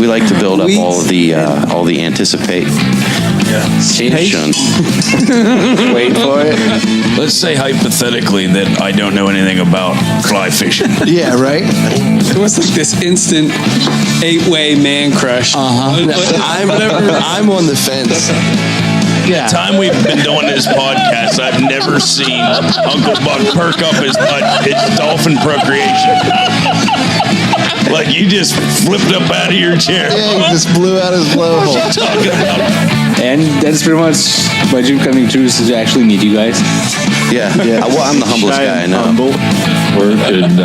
We like to build up all the anticipation. Wait for it. Let's say hypothetically that I don't know anything about fly fishing. Yeah, right? It was like this instant 8-way man crush. I'm on the fence. The time we've been doing this podcast, I've never seen Uncle Buck perk up his butt. It's dolphin procreation. Like you just flipped up out of your chair. Yeah, he just blew out his blowhole. What are you talking about? And that's pretty much my dream coming true is to actually meet you guys. Yeah. Well, I'm the humblest guy I know. Work and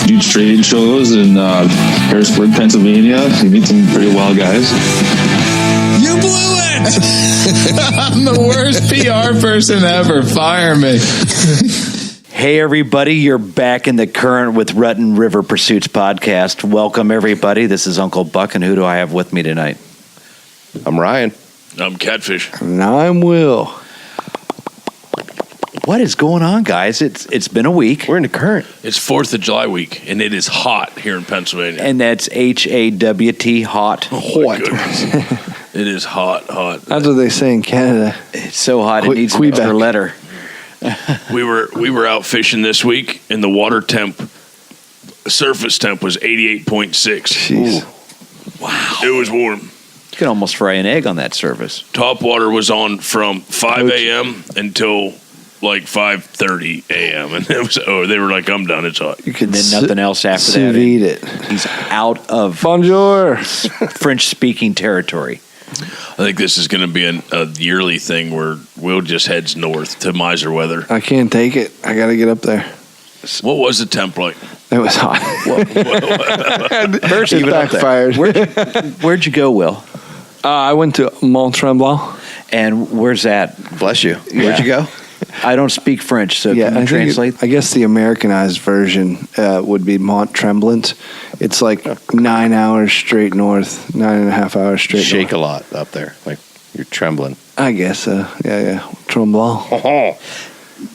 do trade shows in Harrisburg, Pennsylvania. You meet some pretty wild guys. You blew it! I'm the worst PR person ever. Fire me. Hey, everybody. You're back in the Current with Rutten River Pursuits podcast. Welcome, everybody. This is Uncle Buck, and who do I have with me tonight? I'm Ryan. I'm Catfish. And I'm Will. What is going on, guys? It's been a week. We're in the Current. It's 4th of July week, and it is hot here in Pennsylvania. And that's HAWT, hot. Oh, my goodness. It is hot. That's what they say in Canada. It's so hot, it needs an extra letter. We were out fishing this week, and the water surface temp was 88.6. Jeez. Wow. It was warm. You can almost fry an egg on that surface. Top water was on from 5 a.m. until like 5:30 a.m. And it was they were like, I'm done, it's hot. You could And then nothing else after that. Sous vide it. He's out of Bonjour. French-speaking territory. I think this is going to be a yearly thing where Will just heads north to miser weather. I can't take it. I got to get up there. What was the temp like? It was hot. First, It backfired. Where'd you go, Will? I went to Mont Tremblant. And where's that? Bless you. Where'd you go? I don't speak French, so can you translate? I guess the Americanized version would be Mont Tremblant. It's like 9 hours straight north, 9.5 hours straight Shake north. a lot up there. Like you're trembling. I guess, yeah. Tremblant.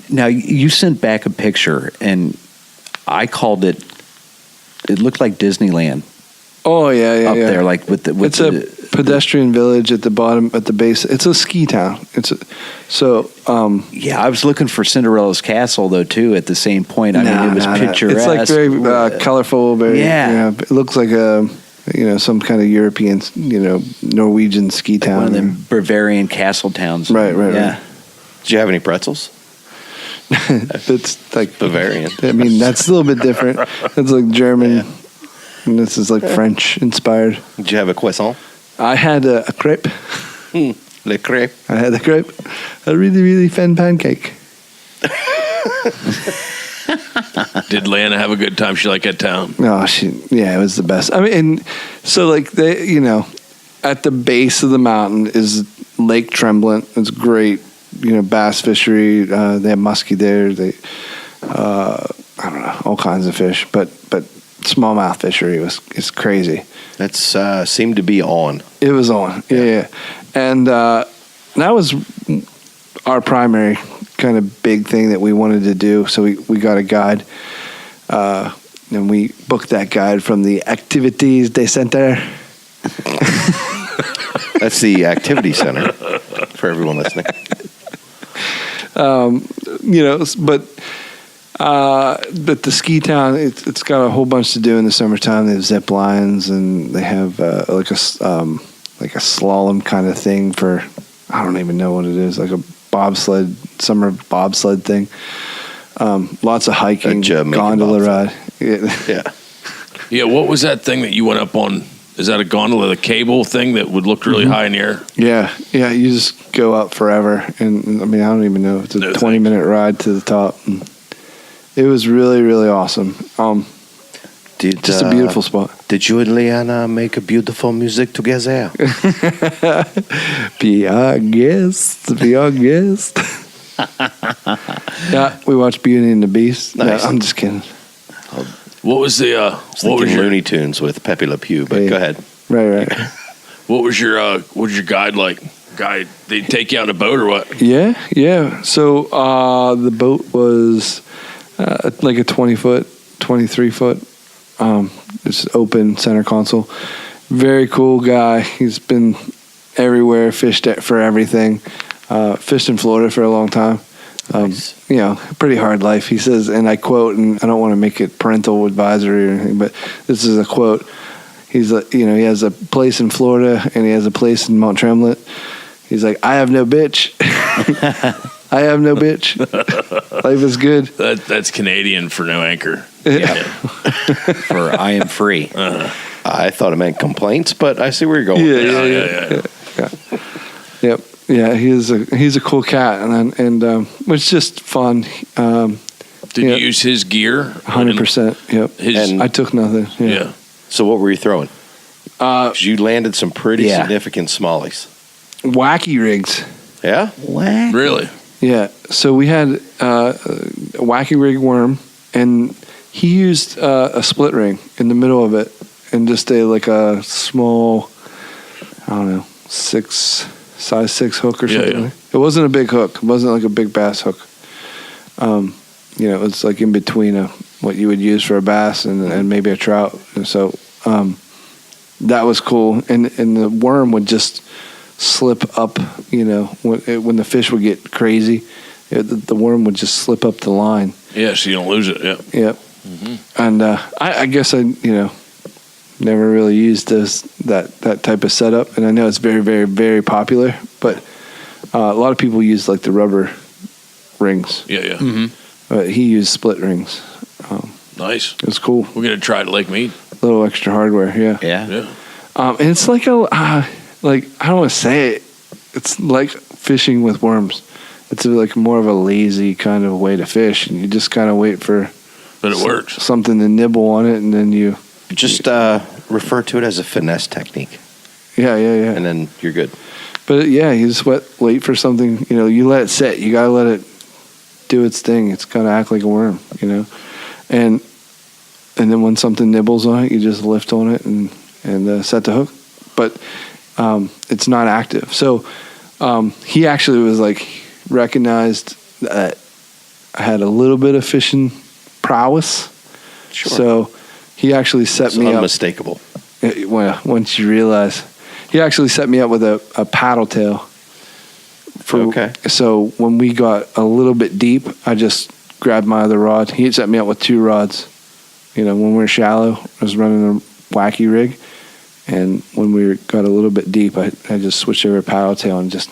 Now, you sent back a picture, and I called it looked like Disneyland. Oh, yeah. Up there, like with it's a pedestrian village at the bottom, at the base. It's a ski town. Yeah, I was looking for Cinderella's Castle, though, too, at the same point. I mean, it was picturesque. It's like very colorful, very, it looks like some kind of European, Norwegian ski town. One of them Bavarian castle towns. Right. Yeah. Did you have any pretzels? It's like Bavarian. I mean, that's a little bit different. It's like German. Yeah. And this is like French inspired. Did you have a croissant? I had a crepe. Le crepe. I had a crepe. A really, really thin pancake. Did Lana have a good time? She liked that town? Oh, it was the best. I mean, so like at the base of the mountain is Lake Tremblant. It's great. Bass fishery. They have muskie there. I don't know, all kinds of fish, but smallmouth fishery is crazy. That's seemed to be on. It was on, yeah. And that was our primary kind of big thing that we wanted to do. So we got a guide, and we booked that guide from the Activities Day Center. That's the activity center for everyone listening. But the ski town, it's got a whole bunch to do in the summertime. They have zip lines, and they have like a slalom kind of thing for, I don't even know what it is, like a summer bobsled thing. Lots of hiking, gondola ride. Yeah. What was that thing that you went up on? Is that a gondola, the cable thing that would look really high in the air? Yeah. You just go up forever, and I mean, I don't even know. It's a 20-minute ride to the top. And it was really, really awesome. Just a beautiful spot. Did you and Leanna make a beautiful music together? Be our guest. Yeah, we watched Beauty and the Beast. Nice. No, I'm just kidding. What was the what was your Looney Tunes with Pepe Le Pew? But go ahead. Right. What was your guide like? They take you out in a boat or what? Yeah. So the boat was like a 20-foot, 23-foot, it's open center console, Very cool guy. He's been everywhere, fished for everything. Fished in Florida for a long time. Nice. You know, pretty hard life. He says, and I quote, and I don't want to make it parental advisory or anything, but this is a quote. He's like, you know, he has a place in Florida and he has a place in Mount Tremblant. He's like, I have no bitch. I have no bitch. Life is good. That's Canadian for no anchor. For I am free. I thought it meant complaints, but I see where you're going. Yeah. Yep. Yeah, he's a cool cat, and it's just fun. Did you use his gear? 100%. Yep. And I took nothing. Yeah. So what were you throwing? 'Cause you landed some pretty significant smallies. Wacky rigs. Yeah? What? Really? Yeah. So we had a wacky rig worm, and he used a split ring in the middle of it, and just a small, I don't know, size 6 hook or something. Yeah. It wasn't a big hook. It wasn't like a big bass hook. You know, it's like in between what you would use for a bass and maybe a trout. And so that was cool. And the worm would just slip up, you know, when the fish would get crazy, the worm would just slip up the line. Yeah, so you don't lose it. Yeah. Yep. Mm-hmm. And I guess I, you know, never really used that type of setup. And I know it's very, very, very popular, but a lot of people use like the rubber rings. Yeah. Mm-hmm. But he used split rings. Nice. It was cool. We're gonna try it at Lake Mead. A little extra hardware, yeah. Yeah. And it's like I don't want to say it. It's like fishing with worms. It's like more of a lazy kind of way to fish, and you just kind of wait for. But it works. Something to nibble on it, and then you Just refer to it as a finesse technique, yeah. and then you're good. But yeah, you just wait for something. You know, you let it sit. You gotta let it do its thing. It's gotta act like a worm. You know, and then when something nibbles on it, you just lift on it and set the hook. But it's not active. So he actually was like recognized that I had a little bit of fishing prowess. Sure. So he actually set me up. Unmistakable. Well, once you realize, he actually set me up with a paddle tail. Okay. So when we got a little bit deep, I just grabbed my other rod. He set me up with 2 rods. You know, when we were shallow, I was running a wacky rig. And when we got a little bit deep, I just switched over to paddle tail and just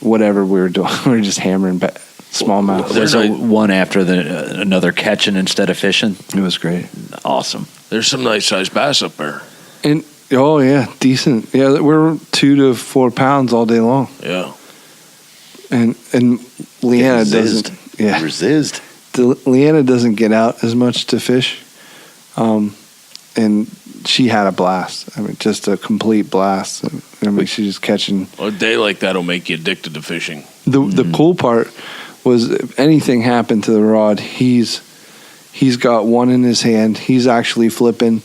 whatever we were doing. We were just hammering smallmouth. Was it one after another catching instead of fishing? It was great. Awesome. There's some nice sized bass up there. And oh yeah, decent. Yeah, we're 2 to 4 pounds all day long. Yeah. And Leanna doesn't. Yeah, Resist. Leanna doesn't get out as much to fish, and she had a blast. I mean, just a complete blast. I mean, she's just catching. A day like that will make you addicted to fishing. The cool part was if anything happened to the rod, he's got one in his hand. He's actually flipping,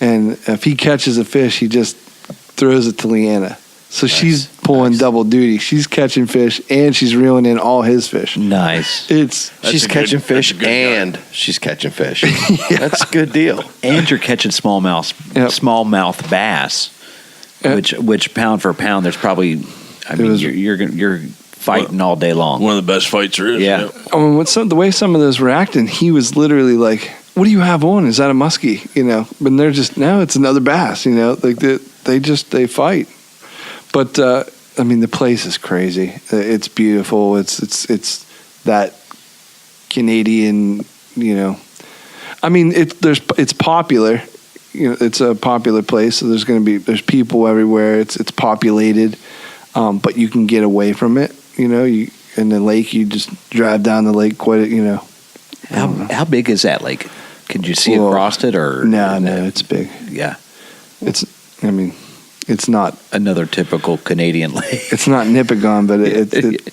and if he catches a fish, he just throws it to Leanna. So she's pulling double duty. She's catching fish and she's reeling in all his fish. Nice. She's catching fish and she's catching fish. That's a good deal. And you're catching smallmouth bass, which pound for pound, there's probably, I mean, you're fighting all day long. One of the best fights there is. Yeah. I mean, the way some of those were acting, he was literally like, "What do you have on? Is that a muskie?" You know, but they're just, no, it's another bass. You know, like they fight. But I mean, the place is crazy. It's beautiful. It's that Canadian, you know. I mean, it's popular. You know, it's a popular place. So there's people everywhere. It's populated, but you can get away from it. You know, in the lake, you just drive down the lake quite. You know. How big is that lake? Could you see across it or? No, it's big. Yeah. It's not another typical Canadian lake. It's not Nipigon, but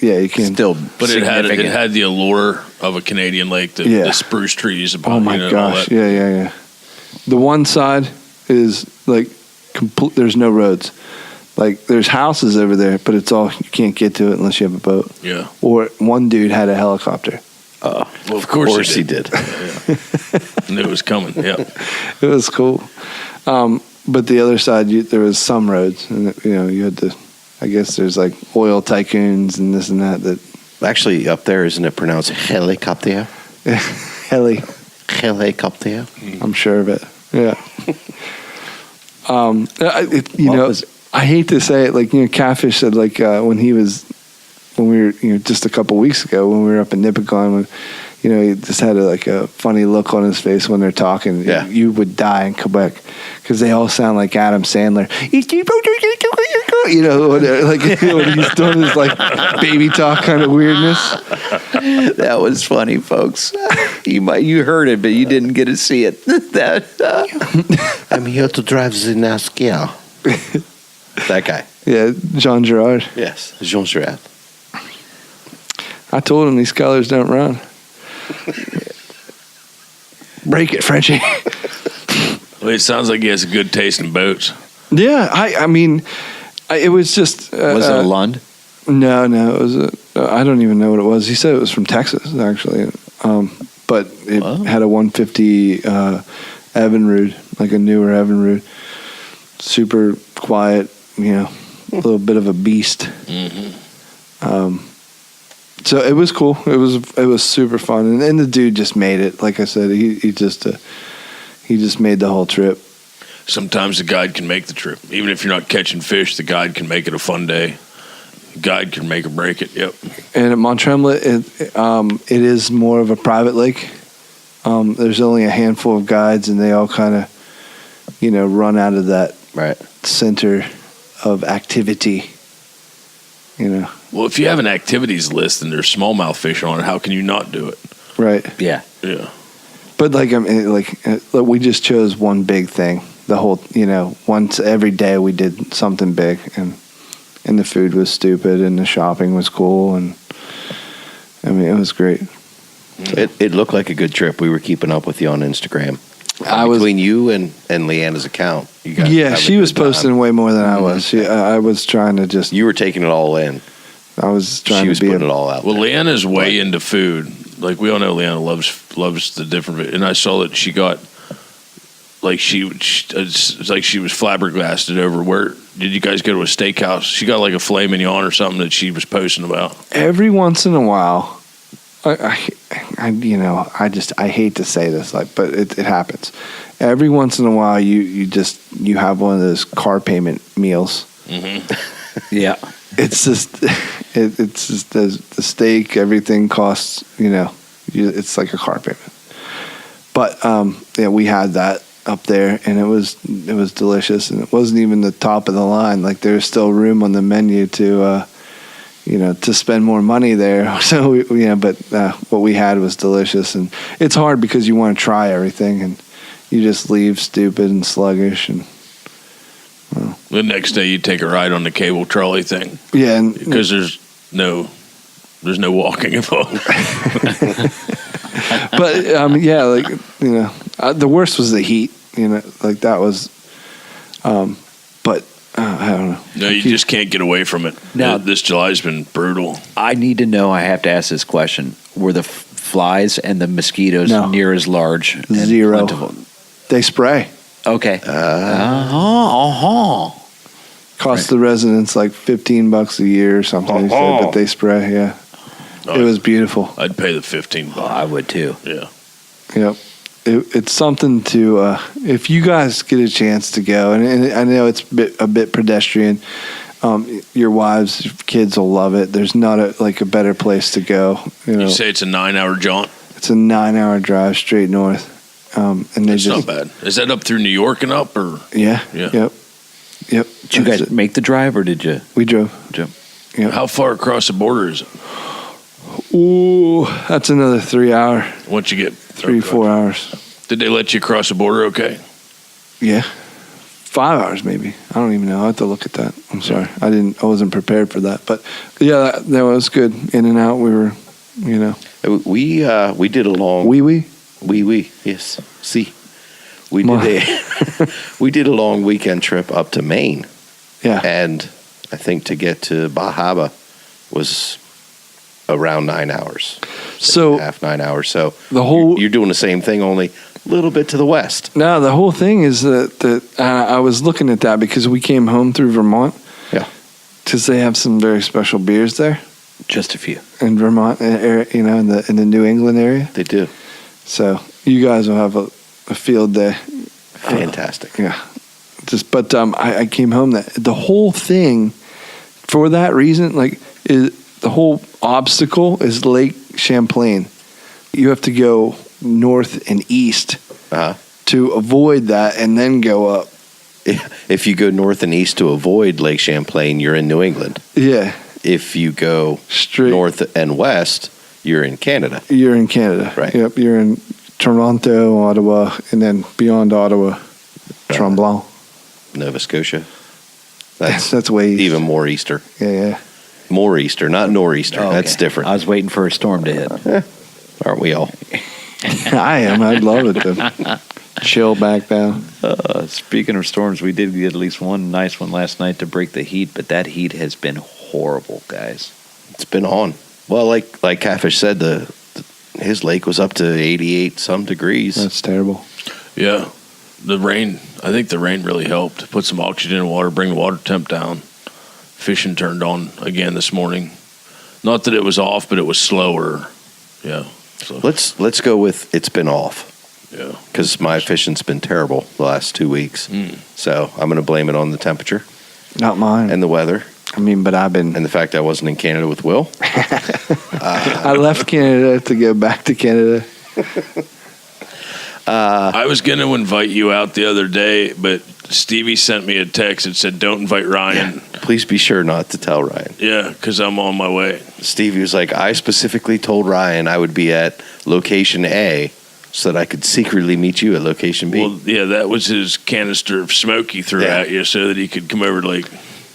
you can still. But it had the allure of a Canadian lake. The spruce trees. Oh my gosh! Yeah. The one side is like complete. There's no roads. Like there's houses over there, but it's all you can't get to it unless you have a boat. Yeah. Or one dude had a helicopter. Well, of course he did. Knew it was coming. Yeah. It was cool. but the other side, there was some roads, and you had to. I guess there's like oil tycoons and this and that. Actually, up there, isn't it pronounced helicopter? Helicopter. I'm sure of it. Yeah. I hate to say it, like, Catfish said, like, when we were, just a couple weeks ago when we were up in Nipigon, he just had a funny look on his face when they're talking. Yeah. You would die in Quebec because they all sound like Adam Sandler. When he's doing his like baby talk kind of weirdness. That was funny, folks. You heard it, but you didn't get to see it. I'm here to drive the NASCAR. That guy. Yeah, Jean Girard. Yes, Jean Girard. I told him these colors don't run. Break it, Frenchie. Well, it sounds like he has a good taste in boats. Yeah, I mean, it was just. Was it a Lund? No, it was I don't even know what it was. He said it was from Texas, actually, but it had a 150 Evinrude, like a newer Evinrude, super quiet, a little bit of a beast. Mm-hmm. So it was cool. It was super fun, and the dude just made it. Like I said, he just made the whole trip. Sometimes the guide can make the trip. Even if you're not catching fish, the guide can make it a fun day. The guide can make or break it. Yep. And at Monttremblant, it is more of a private lake. There's only a handful of guides, and they all kind of, run out of that center of activity. Well, if you have an activities list and there's smallmouth fish on it, how can you not do it? Right. Yeah. Yeah. But we just chose one big thing. The whole, once every day we did something big, and the food was stupid, and the shopping was cool, and I mean, it was great. It looked like a good trip. We were keeping up with you on Instagram. Between you and Leanna's account, you guys. She was posting way more than I was. I was trying to just. You were taking it all in. I was trying she was to be putting it all out. Well, there. Leanna's way into food. Like, we all know Leanna loves the different. And I saw that she got, like, it's like she was flabbergasted over where did you guys go to a steakhouse? She got like a filet mignon or something that she was posting about. Every once in a while, I hate to say this, but it happens. Every once in a while, you have one of those car payment meals. Mm-hmm. Yeah. It's just the steak, everything costs, it's like a car payment. But we had that up there, and it was delicious, and it wasn't even the top of the line. Like, there's still room on the menu to to spend more money there. So but what we had was delicious, and it's hard because you want to try everything, and you just leave stupid and sluggish and. The next day you take a ride on the cable trolley thing. Yeah, because there's no walking involved. But the worst was the heat. That was. But I don't know. No, you just can't get away from it. Now, this July's been brutal. I need to know. I have to ask this question: were the flies and the mosquitoes near as large? And Zero. plentiful? They spray. Okay. Cost the residents like $15 a year or something. But they spray. Yeah. It was beautiful. I'd pay the $15. I would too. Yeah. Yep. It's something to if you guys get a chance to go, and I know it's a bit pedestrian. Your wives, kids will love it. There's not a better place to go. You say it's a 9-hour jaunt. It's a 9-hour drive straight north, and it's not bad. Is that up through New York and up, or? Yeah. Yep. Did you guys make the drive, or did you? We drove. Yep. How far across the border is it? Ooh, that's another 3 hour. Once you get 4 hours. Did they let you cross the border? Okay. Yeah, 5 hours maybe. I don't even know. I have to look at that. I'm sorry. I wasn't prepared for that. But yeah, that was good. In and out. We were, We did a long. Oui. Yes. See, we did a long weekend trip up to Maine. Yeah. And I think to get to Bahama was around 9 hours. So 9 hours. So the whole you're doing the same thing, only a little bit to the west. No, the whole thing is that I was looking at that because we came home through Vermont. Yeah. Because they have some very special beers there. Just a few. In Vermont, you know, in the New England area. They do. So you guys will have a field day. Fantastic. Yeah. But I came home the whole thing, for that reason, like, the whole obstacle is Lake Champlain. You have to go north and east to avoid that and then go up. If you go north and east to avoid Lake Champlain, you're in New England. Yeah. If you go straight north and west, you're in Canada. You're in Canada. Right. Yep. You're in Toronto, Ottawa, and then beyond Ottawa, Tremblant. Nova Scotia. That's way east. Even more easter. Yeah. More easter, not nor'easter. Oh, okay. That's different. I was waiting for a storm to hit. Aren't we all? I am. I'd love it to chill back down. Speaking of storms, we did get at least one nice one last night to break the heat, but that heat has been horrible, guys. It's been on. Well, like Catfish said, his lake was up to 88 some degrees. That's terrible. Yeah. The rain, I think the rain really helped. Put some oxygen in water, bring the water temp down. Fishing turned on again this morning. Not that it was off, but it was slower. Yeah. So let's go with it's been off. Yeah. Because my fishing's been terrible the last 2 weeks. So I'm going to blame it on the temperature. Not mine. And the weather. I mean, but I've been... And the fact I wasn't in Canada with Will. I left Canada to go back to Canada. I was going to invite you out the other day, but Stevie sent me a text that said, don't invite Ryan. Yeah. Please be sure not to tell Ryan. Yeah, because I'm on my way. Stevie was like, I specifically told Ryan I would be at location A so that I could secretly meet you at location B. Well, yeah, that was his canister of smoke he threw at you so that he could come over to Lake.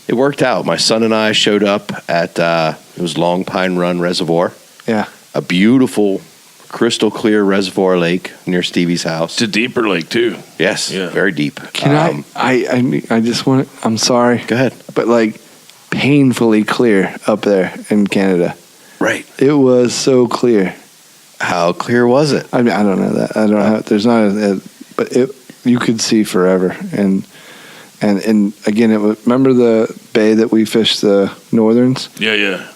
It worked out. My son and I showed up at, it was Long Pine Run Reservoir. Yeah. A beautiful, crystal clear reservoir lake near Stevie's house. It's a deeper lake, too. Yes, very deep. Can I just want to, I'm sorry. Go ahead. But like painfully clear up there in Canada. Right. It was so clear. How clear was it? I mean, I don't know that. I don't know. There's not but you could see forever. And again, it was, remember the bay that we fished, the Northerns? Yeah.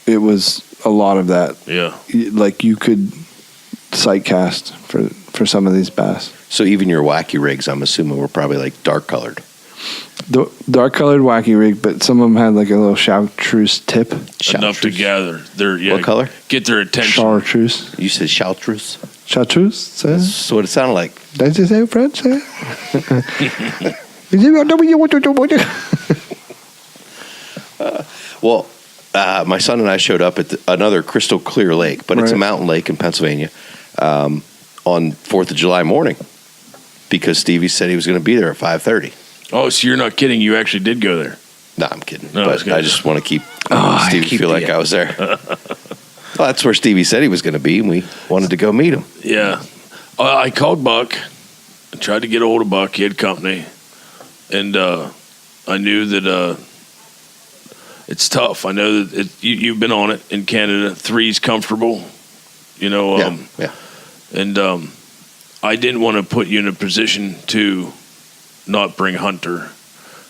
It was a lot of that. Yeah. Like you could sight cast for some of these bass. So even your wacky rigs, I'm assuming, were probably like dark colored. The dark colored wacky rig, but some of them had like a little chartreuse tip. Enough to gather. What color? Get their attention. Chartreuse. You said chartreuse? Chartreuse? That's what it sounded like. Did you say French? Well, my son and I showed up at another crystal clear lake, but it's a mountain lake in Pennsylvania on 4th of July morning because Stevie said he was going to be there at 5:30. Oh, so you're not kidding. You actually did go there. No, I'm kidding. No, but I just want to keep Stevie feel like I was there. Well, that's where Stevie said he was going to be, and we wanted to go meet him. Yeah. I called Buck. I tried to get a hold of Buck. He had company. And I knew that it's tough. I know that you've been on it in Canada. 3's comfortable. You know. Yeah. And I didn't want to put you in a position to not bring Hunter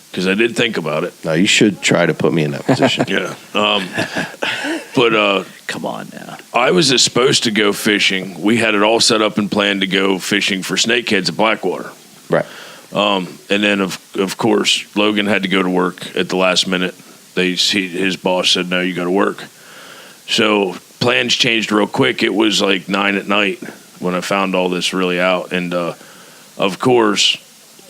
because I did think about it. No, you should try to put me in that position. Yeah. But come on now. I was supposed to go fishing. We had it all set up and planned to go fishing for snakeheads at Blackwater. Right. And then of course Logan had to go to work at the last minute. His boss said, no, you got to work. So plans changed real quick. It was like 9 at night when I found all this really out. And of course,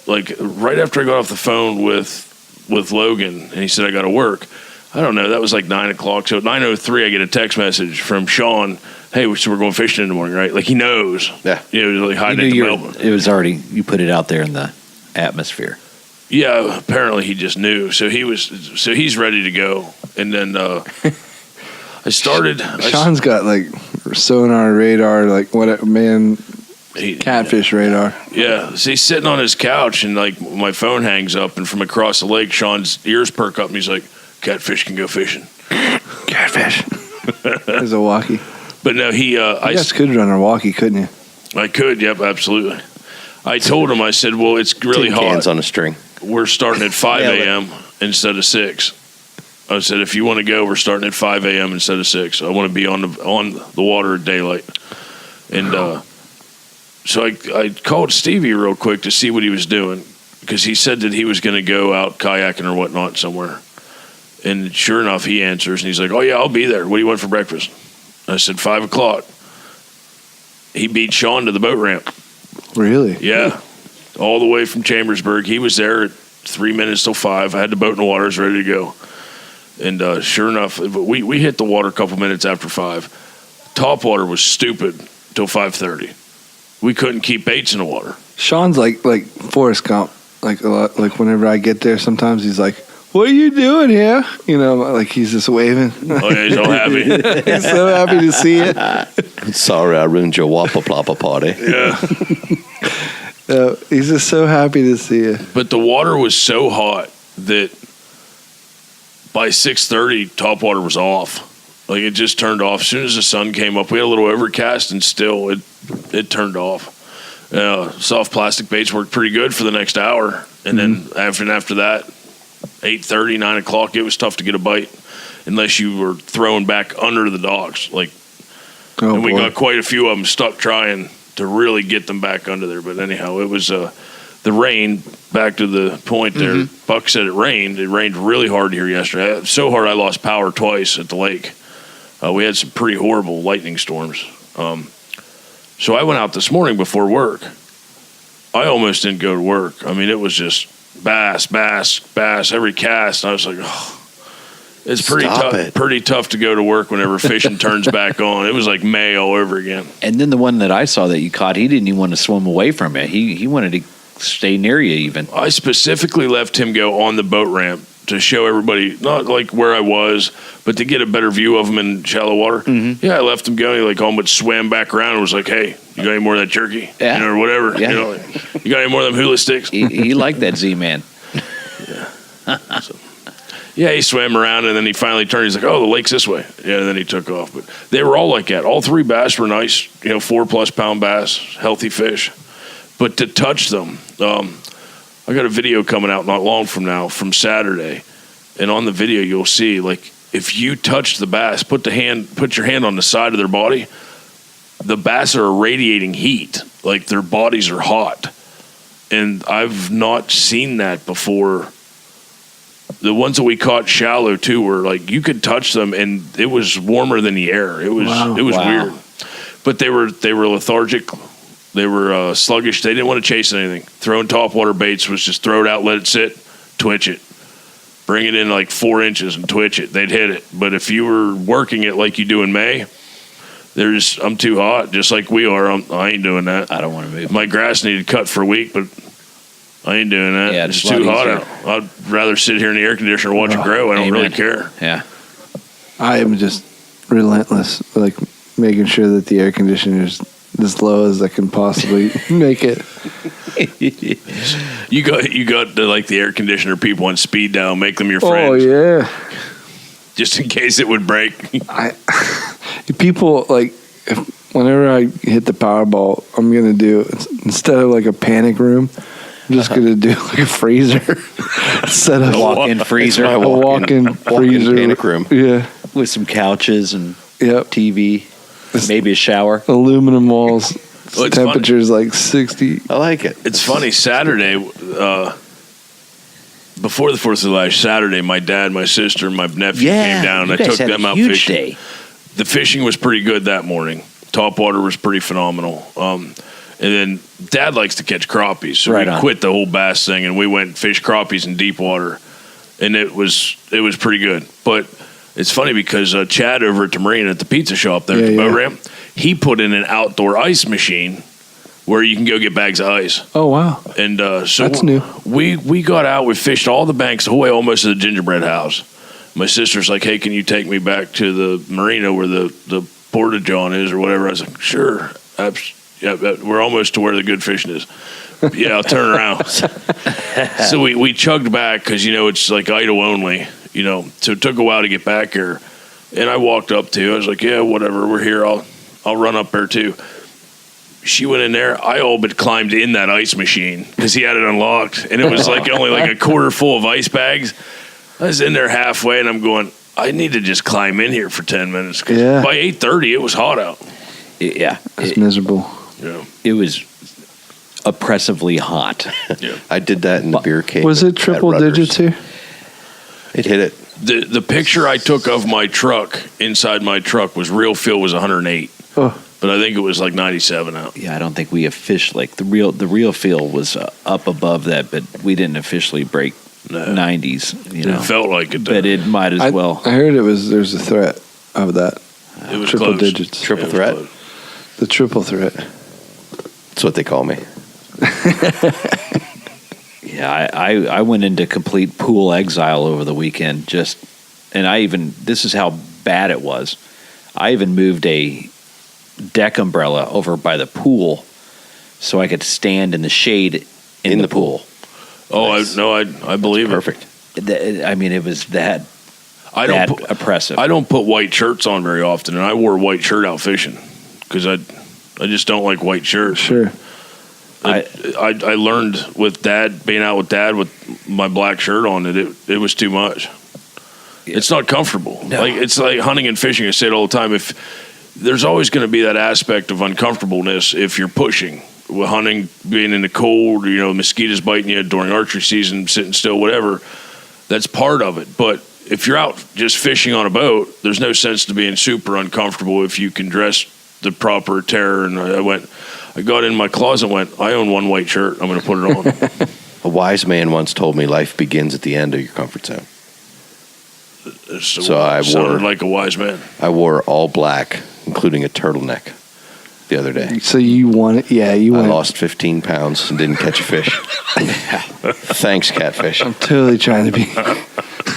like right after I got off the phone with Logan and he said I got to work, I don't know, that was like 9 o'clock. So at 9:03 I get a text message from Sean, hey, so we're going fishing in the morning, right? Like he knows. Yeah. You know, he was like hiding at the Melbourne. It was already, you put it out there in the atmosphere. Yeah, apparently he just knew. So he's ready to go. And then I started. Sean's got like sonar radar, like catfish radar. Yeah, so he's sitting on his couch and like my phone hangs up, and from across the lake, Sean's ears perk up and he's like, "Catfish can go fishing." Catfish. There's a walkie. But no, you guys could run a walkie, couldn't you? I could, yep, absolutely. I told him, I said, well, it's really Tin hot. cans on a string. We're starting at 5 a.m. instead of 6. I said, if you want to go, we're starting at 5 a.m. instead of 6. I want to be on the water at daylight. And so I called Stevie real quick to see what he was doing, because he said that he was going to go out kayaking or whatnot somewhere. And sure enough, he answers, and he's like, oh, yeah, I'll be there. What do you want for breakfast? I said, 5 o'clock. He beat Sean to the boat ramp. Really? Yeah. All the way from Chambersburg. He was there at 3 minutes till 5. I had the boat in the water. I was ready to go. And sure enough, we hit the water a couple minutes after 5. Top water was stupid till 5:30. We couldn't keep baits in the water. Sean's like Forrest Gump. Like a lot, like whenever I get there, sometimes he's like, "What are you doing here?" You know, like he's just waving. Oh yeah, he's all happy. He's so happy to see you. Sorry, I ruined your Wappa Ploppa party. Yeah. He's just so happy to see you. But the water was so hot that by 6:30, top water was off. Like it just turned off. As soon as the sun came up, we had a little overcast, and still it turned off. Soft plastic baits worked pretty good for the next hour, and then after that, 8:30, 9 o'clock, it was tough to get a bite unless you were throwing back under the docks. And we got quite a few of them stuck trying to really get them back under there. But anyhow, it was the rain. Back to the point there, Buck said it rained. It rained really hard here yesterday. So hard I lost power twice at the lake. We had some pretty horrible lightning storms. So I went out this morning before work. I almost didn't go to work. I mean, it was just bass, every cast. And I was like, oh, it's pretty tough to go to work whenever fishing turns back on. It was like May all over again. And then the one that I saw that you caught, he didn't even want to swim away from it. He wanted to stay near you even. I specifically left him go on the boat ramp to show everybody, not like where I was, but to get a better view of him in shallow water. Yeah, I left him go. He almost swam back around and was like, hey, you got any more of that jerky? Yeah. You know, or whatever. Yeah. You know, you got any more of them hula sticks? He liked that Z-Man. Yeah, he swam around, and then he finally turned. He's like, oh, the lake's this way. Yeah, and then he took off. But they were all like that. All 3 bass were nice, 4+ pound bass, healthy fish. But to touch them, I got a video coming out not long from now from Saturday, and on the video you'll see, if you touch the bass, put your hand on the side of their body, the bass are radiating heat, like their bodies are hot. And I've not seen that before. The ones that we caught shallow too were you could touch them and it was warmer than the air. It was weird. But they were lethargic. They were sluggish. They didn't want to chase anything. Throwing topwater baits was just throw it out, let it sit, twitch it. Bring it in 4 inches and twitch it. They'd hit it. But if you were working it like you do in May, I'm too hot, just like we are. I ain't doing that. I don't want to move. My grass needed cut for a week, but I ain't doing that. Yeah, it's too hot out. I'd rather sit here in the air conditioner and watch it grow. I don't really care. Yeah. I am just relentless, making sure that the air conditioner is as low as I can possibly make it. You got the air conditioner people on speed dial. Make them your friends. Oh yeah. Just in case it would break. People whenever I hit the Powerball, I'm gonna do instead of a panic room, I'm just gonna do a freezer instead of a walk-in freezer. A walk-in freezer panic room. Yeah, with some couches and Yep. TV, maybe a shower. Aluminum walls. Well, temperature's like 60. I like it. It's funny. Saturday, before the 4th of July, Saturday, my dad, my sister, and my nephew came down. You I guys took had them a out huge fishing. Day. The fishing was pretty good that morning. Topwater was pretty phenomenal. And then Dad likes to catch crappies, so we quit the whole bass thing and we went and fished crappies in deep water, and it was pretty good. But it's funny because Chad over at the Marine at the pizza shop there at the boat ramp, he put in an outdoor ice machine where you can go get bags of ice. Oh wow! And so that's new. We got out, we fished all the banks the whole way almost to the gingerbread house. My sister's like, "Hey, can you take me back to the marina where the Porta John is or whatever?" I was like, "Sure, yeah, we're almost to where the good fishing is." Yeah, I'll turn around. So we chugged back because it's idle only. So it took a while to get back here, and I walked up to. I was like, "Yeah, whatever, we're here. I'll run up there too." she went in there. I all but climbed in that ice machine because he had it unlocked, and it was like only like a quarter full of ice bags. I was in there halfway, and I'm going, I need to just climb in here for 10 minutes. Cause by 8:30, it was hot out. It's miserable. Yeah, it was oppressively hot. Yeah, I did that in the beer cave. Was it triple digits here? It hit it. The picture I took of my truck, inside my truck, was real feel was 108. Oh. But I think it was like 97 out. Yeah, I don't think we officially, like the real feel was up above that, but we didn't officially break 90s. You know, It felt like it. but it might as well. I heard there's a threat of that. It was triple close. digits. Triple It was threat? close. The triple threat. That's what they call me. Yeah, I went into complete pool exile over the weekend. This is how bad it was. I even moved a deck umbrella over by the pool so I could stand in the shade in the pool. Oh, I believe it. Perfect. I mean, it was that oppressive. I don't put white shirts on very often, and I wore a white shirt out fishing because I just don't like white shirts. Sure. I learned with Dad, being out with Dad with my black shirt on, that it was too much. Yeah. It's not comfortable. No. Like it's like hunting and fishing. I say it all the time. If there's always going to be that aspect of uncomfortableness if you're pushing. With hunting, being in the cold, mosquitoes biting you during archery season, sitting still, whatever, that's part of it. But if you're out just fishing on a boat, there's no sense to being super uncomfortable if you can dress the proper attire. And I got in my closet and went, I own one white shirt. I'm going to put it on. A wise man once told me life begins at the end of your comfort zone. So I sounded wore like a wise man. I wore all black, including a turtleneck, the other day. So you won it? Yeah, you won. I lost 15 pounds and didn't catch a fish. Thanks, Catfish. I'm totally trying to be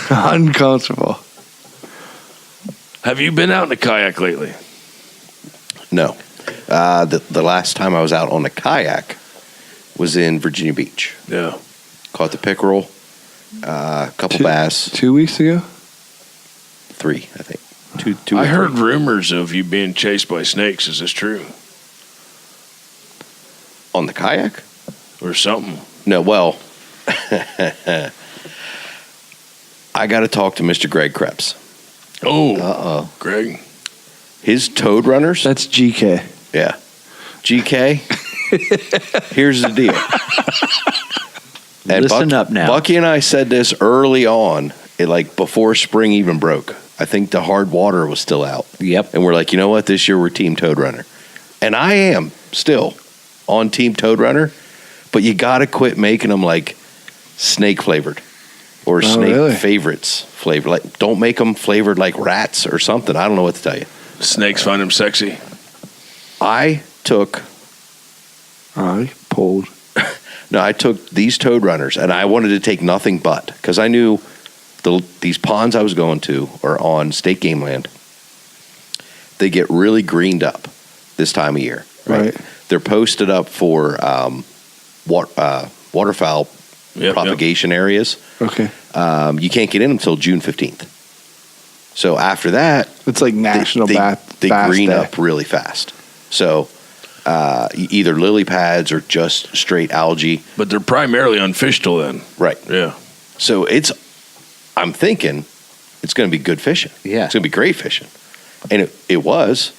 uncomfortable. Have you been out in a kayak lately? No. The last time I was out on a kayak was in Virginia Beach. Yeah. Caught the pickerel, a couple bass. 2 weeks ago? 3, I think. Two. I heard rumors of you being chased by snakes. Is this true? On the kayak? Or something? No, well, I got to talk to Mr. Greg Krebs. Oh. Greg. His toad runners? That's GK. Yeah. GK, here's the deal. And Listen up now. Bucky and I said this early on, before spring even broke. I think the hard water was still out. Yep. And we're like, you know what? This year we're Team Toad Runner. And I am still on Team Toad Runner, but you got to quit making them like snake flavored or snake favorites flavored. Like, don't make them flavored like rats or something. I don't know what to tell you. Snakes find them sexy. I took these Toad Runners, and I wanted to take nothing but, because I knew these ponds I was going to are on state game land. They get really greened up this time of year. Right. They're posted up for waterfowl propagation areas. Okay. You can't get in until June 15th. So after that, it's like national they green up really fast. So either lily pads or just straight algae. But they're primarily unfished till then. Right. Yeah. So I'm thinking it's going to be good fishing. Yeah. It's going to be great fishing. And it was,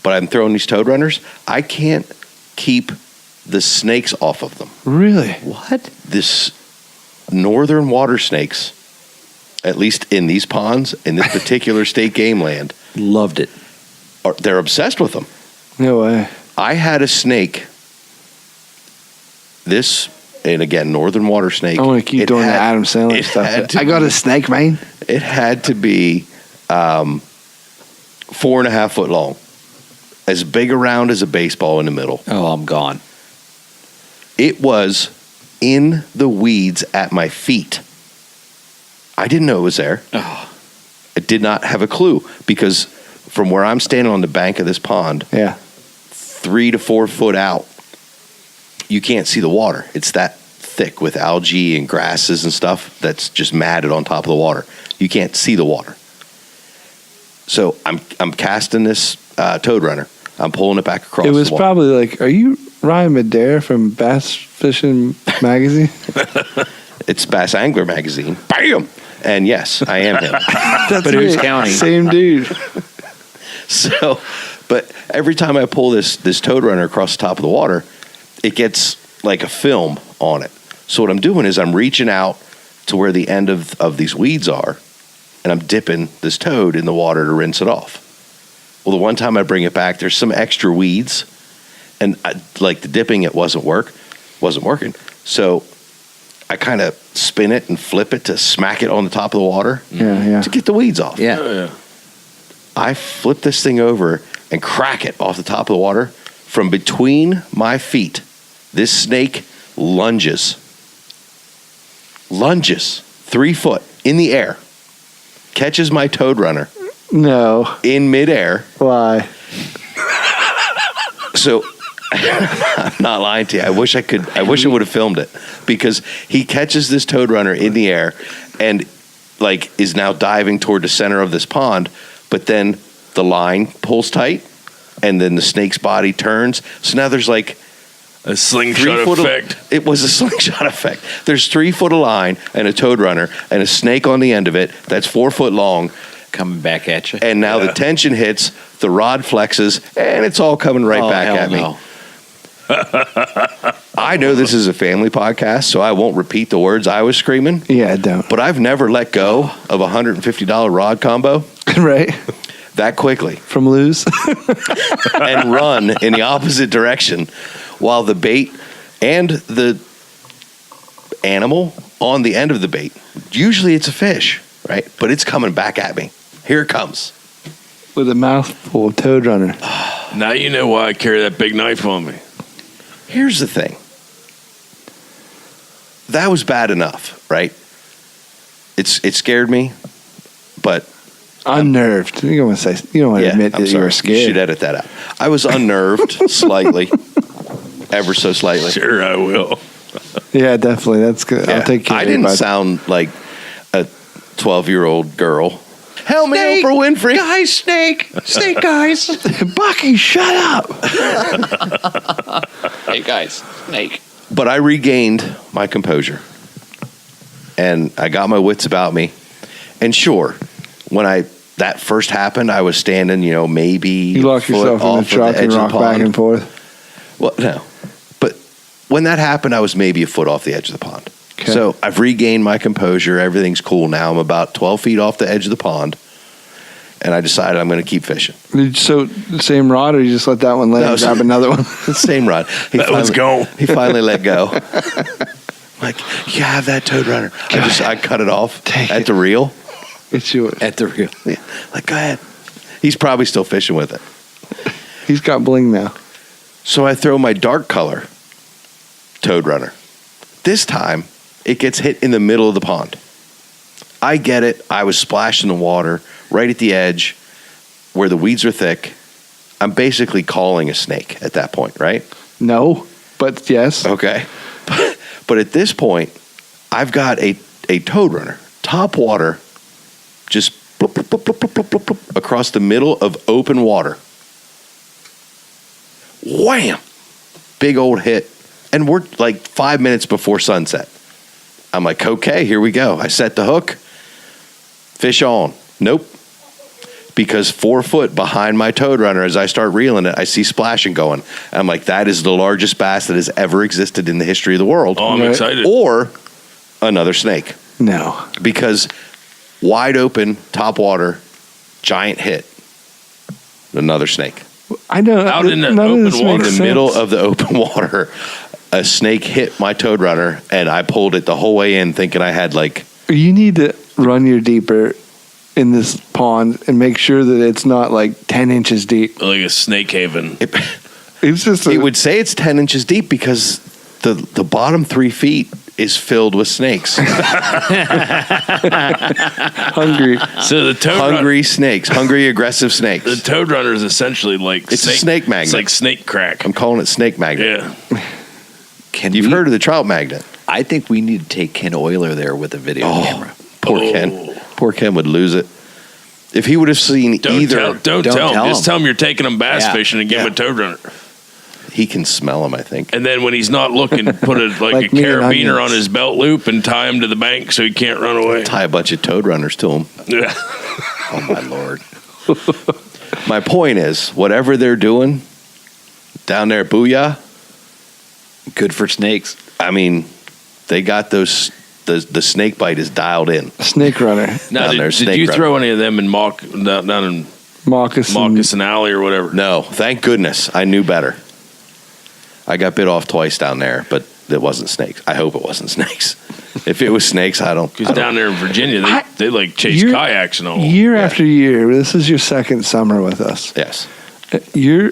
but I'm throwing these toad runners. I can't keep the snakes off of them. Really? What? This northern water snakes, at least in these ponds, in this particular state game land. Loved it. They're obsessed with them. No way. I had a snake, and again, northern water snake. I want to keep doing the Adam Sandler stuff. I got a snake, man. It had to be 4.5 foot long, as big around as a baseball in the middle. Oh, I'm gone. It was in the weeds at my feet. I didn't know it was there. Oh. I did not have a clue, because from where I'm standing on the bank of this pond, 3 to 4 foot out, you can't see the water. It's that thick with algae and grasses and stuff that's just matted on top of the water. You can't see the water. So I'm casting this toad runner. I'm pulling it back across It was the water. probably like, are you Ryan Madare from Bass Fishing Magazine? It's Bass Angler Magazine. Bam! And yes, I am him. That's But who's me. counting? Same dude. So, but every time I pull this toad runner across the top of the water, it gets like a film on it. So what I'm doing is I'm reaching out to where the end of these weeds are, and I'm dipping this toad in the water to rinse it off. Well, the one time I bring it back, there's some extra weeds, and like the dipping, it wasn't working. So I kind of spin it and flip it to smack it on the top of the water Yeah. to get the weeds off. Yeah. I flip this thing over and crack it off the top of the water. From between my feet, this snake lunges 3 foot in the air, catches my toad runner No. in midair. Why? So I'm not lying to you. I wish I would have filmed it, because he catches this toad runner in the air and like is now diving toward the center of this pond, but then the line pulls tight and then the snake's body turns. So now there's like A slingshot 3 foot effect. It was a slingshot effect. There's 3 foot of line and a toad runner and a snake on the end of it that's 4 foot long. Coming back at you. And now the tension hits, the rod flexes, and it's all coming right back hell at me. no. I know this is a family podcast, so I won't repeat the words I was screaming, Yeah, don't. but I've never let go of a $150 rod combo Right? that quickly From Lose? and run in the opposite direction while the bait and the animal on the end of the bait, usually it's a fish, right? But it's coming back at me. Here it comes. With a mouthful of Toad Runner. Now you know why I carry that big knife on me. Here's the thing. That was bad enough, right? It scared me, but Unnerved. You don't want to say. You don't want to admit I'm that you were sorry. You should scared. edit that out. I was unnerved slightly, ever so slightly. Sure, I will. Yeah, definitely. That's good. Yeah. I'll take care I of it, didn't bud. sound like a 12-year-old girl. Help me, Oprah Winfrey. Guys, snake guys. Bucky, shut up. Hey guys, snake. But I regained my composure, and I got my wits about me. And sure, when that first happened, I was standing, maybe You lock foot yourself in off the of truck edge and of the rock back pond. and forth. Well, no. But when that happened, I was maybe a foot off the edge of the pond. Okay. So I've regained my composure. Everything's cool now. I'm about 12 feet off the edge of the pond, and I decided I'm going to keep fishing. So, the same rod, or you just let that one lay No, and grab another one? The same rod. That one's gone. He finally let go. Like, you have that toad runner. I cut it off Take at it. the reel. It's yours. At the real. Yeah. Like, go ahead. He's probably still fishing with it. He's got bling now. So I throw my dark color toad runner. This time, it gets hit in the middle of the pond. I get it. I was splashed in the water right at the edge where the weeds are thick. I'm basically calling a snake at that point, right? No, but yes. Okay. But at this point, I've got a toad runner, top water, just bloop, bloop, bloop, bloop, bloop, bloop, bloop, across the middle of open water. Wham! Big old hit. And we're like 5 minutes before sunset. I'm like, okay, here we go. I set the hook. Fish on. Nope. Because 4 foot behind my toad runner, as I start reeling it, I see splashing going. I'm like, that is the largest bass that has ever existed in the history of the world. Oh, I'm Right. excited. Or another snake. No. Because wide open, top water, giant hit. Another snake. I know. Out in the none of open this water. In makes the middle sense. of the open water, a snake hit my toad runner, and I pulled it the whole way in thinking I had like... You need to run your deeper in this pond and make sure that it's not like 10 inches deep. Like a snake haven. It's just It would say it's 10 inches deep because the bottom 3 feet is filled with snakes. hungry. So the toad Hungry snakes. Hungry, aggressive snakes. the toad runner is essentially like It's a snake magnet. It's like snake crack. I'm calling it snake magnet. Yeah. You've heard of the trout magnet. I think we need to take Ken Euler there with a video camera. Poor Ken. Poor Ken would lose it. If he would have seen either, Don't tell him. Just him. tell him you're taking him bass fishing and give him a toad runner. he can smell him, I think. And then when he's not looking, put a Like a me and carabiner onions. on his belt loop and tie him to the bank so he can't run away. Tie a bunch of toad runners to him. Yeah. Oh, my Lord. My point is, whatever they're doing down there at Booyah, Good for snakes. I mean, they got those. The snake bite is dialed in. Snake runner, Now, Down there, did snake you runner. throw any of them in down in moccasin. Moccasin Alley or whatever? No, thank goodness. I knew better. I got bit off twice down there, but it wasn't snakes. I hope it wasn't snakes. If it was snakes, I don't. Because down there in Virginia, they like chase You're- kayaks and all. Year after year, this is your second summer with us. Yes. You're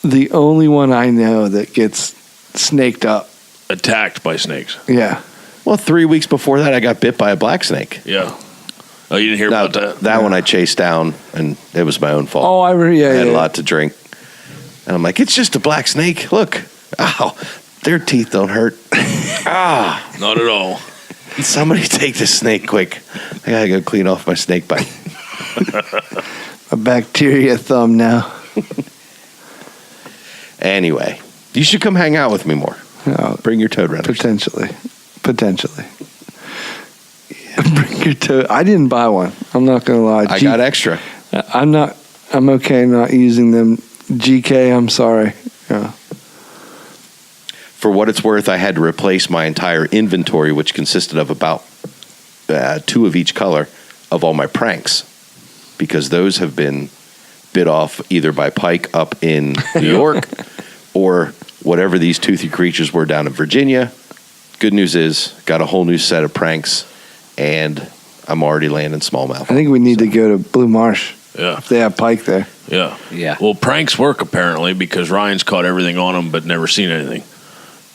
the only one I know that gets snaked up. Attacked by snakes. Yeah. Well, 3 weeks before that, I got bit by a black snake. Yeah. Oh, you didn't hear Now, about that? one I chased down, and it was my own fault. Oh, I had yeah. a lot to drink. And I'm like, it's just a black snake. Look. Ow. Their teeth don't hurt. Not at all. Somebody take this snake quick. I got to go clean off my snake bite. A bacteria thumb now. Anyway, you should come hang out with me more. Oh, Bring your toad runners. potentially. Bring your toad. I didn't buy one. I'm not gonna lie. I got extra. I'm okay not using them. GK. I'm sorry. Yeah. For what it's worth, I had to replace my entire inventory, which consisted of about 2 of each color of all my pranks, because those have been bit off either by pike up in New York or whatever these toothy creatures were down in Virginia. Good news is, got a whole new set of pranks, and I'm already landing smallmouth. I think we need to go to Blue Marsh Yeah. if they have pike there. Yeah. Yeah. Well, pranks work apparently because Ryan's caught everything on him but never seen anything.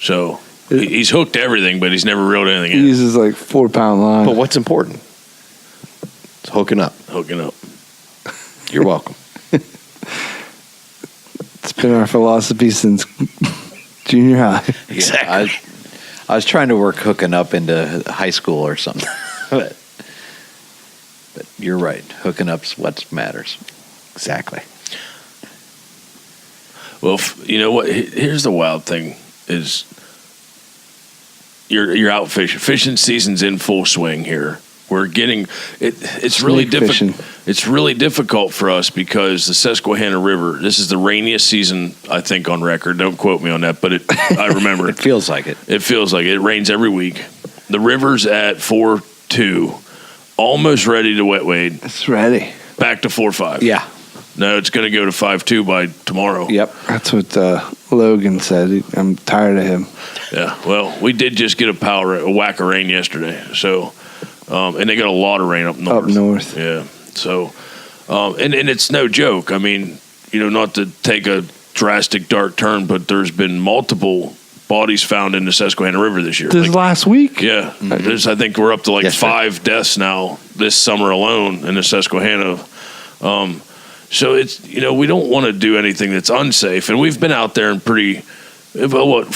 So he's hooked everything, but he's never reeled anything He in. uses like 4-pound line. But what's important? It's hooking up. Hooking up. You're welcome. It's been our philosophy since junior high. Exactly. I was trying to work hooking up into high school or something. but you're right. Hooking up's what matters. Exactly. Well, you know what? Here's the wild thing: is you're out fishing. Fishing season's in full swing here. We're getting it. It's really Snake fishing. difficult. It's really difficult for us because the Susquehanna River. This is the rainiest season I think on record. Don't quote me on that, but I remember It feels like it. It feels like it rains every week. The river's at 4.2, almost ready to wet wade. It's ready. Back to 4.5. Yeah. No, it's going to go to 5.2 by tomorrow. Yep. That's what Logan said. I'm tired of him. Yeah. Well, we did just get a whack of rain yesterday. So, and they got a lot of rain up north. Up north. Yeah. So, and it's no joke. I mean, not to take a drastic dark turn, but there's been multiple bodies found in the Susquehanna River this year. This last week? Yeah, I think we're up to like Yes, sir. 5 deaths now this summer alone in the Susquehanna. So it's we don't want to do anything that's unsafe, and we've been out there in 4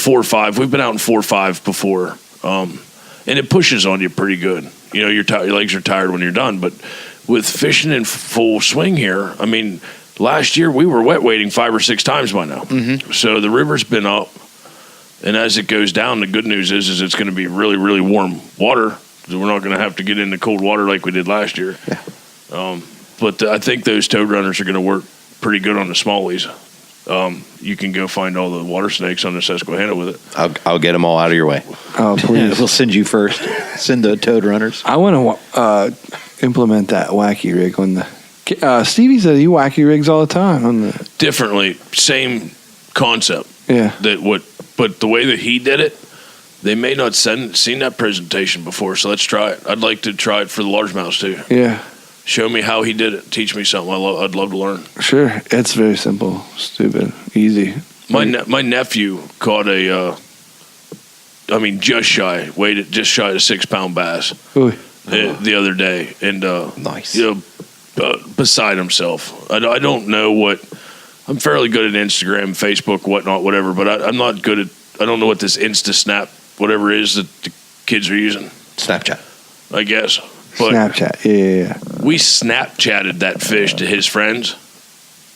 or 5. We've been out in 4 or 5 before, and it pushes on you pretty good. Your legs are tired when you're done, but with fishing in full swing here, I mean, last year we were wet wading 5 or 6 times by now. Mm-hmm. So the river's been up. And as it goes down, the good news is it's going to be really, really warm water. So we're not going to have to get into cold water like we did last year. Yeah. But I think those toad runners are going to work pretty good on the smallies. You can go find all the water snakes on the Susquehanna with it. I'll get them all out of your way. Oh, please. We'll send you first. Send the toad runners. I want to implement that wacky rig on the. Stevie said he wacky rigs all the time on the. Differently, same concept. Yeah. But the way that he did it, they may not seen that presentation before. So let's try it. I'd like to try it for the largemouths too. Yeah. Show me how he did it. Teach me something. I'd love to learn. Sure. It's very simple, stupid, easy. My nephew caught just shy of a 6-pound bass Ooh. the other day, and Nice. beside himself. I don't know what. I'm fairly good at Instagram, Facebook, whatnot, whatever, but I'm not good at. I don't know what this Insta Snap, whatever it is that the kids are using. Snapchat. I guess. But Snapchat. Yeah. we Snapchatted that fish to his friends,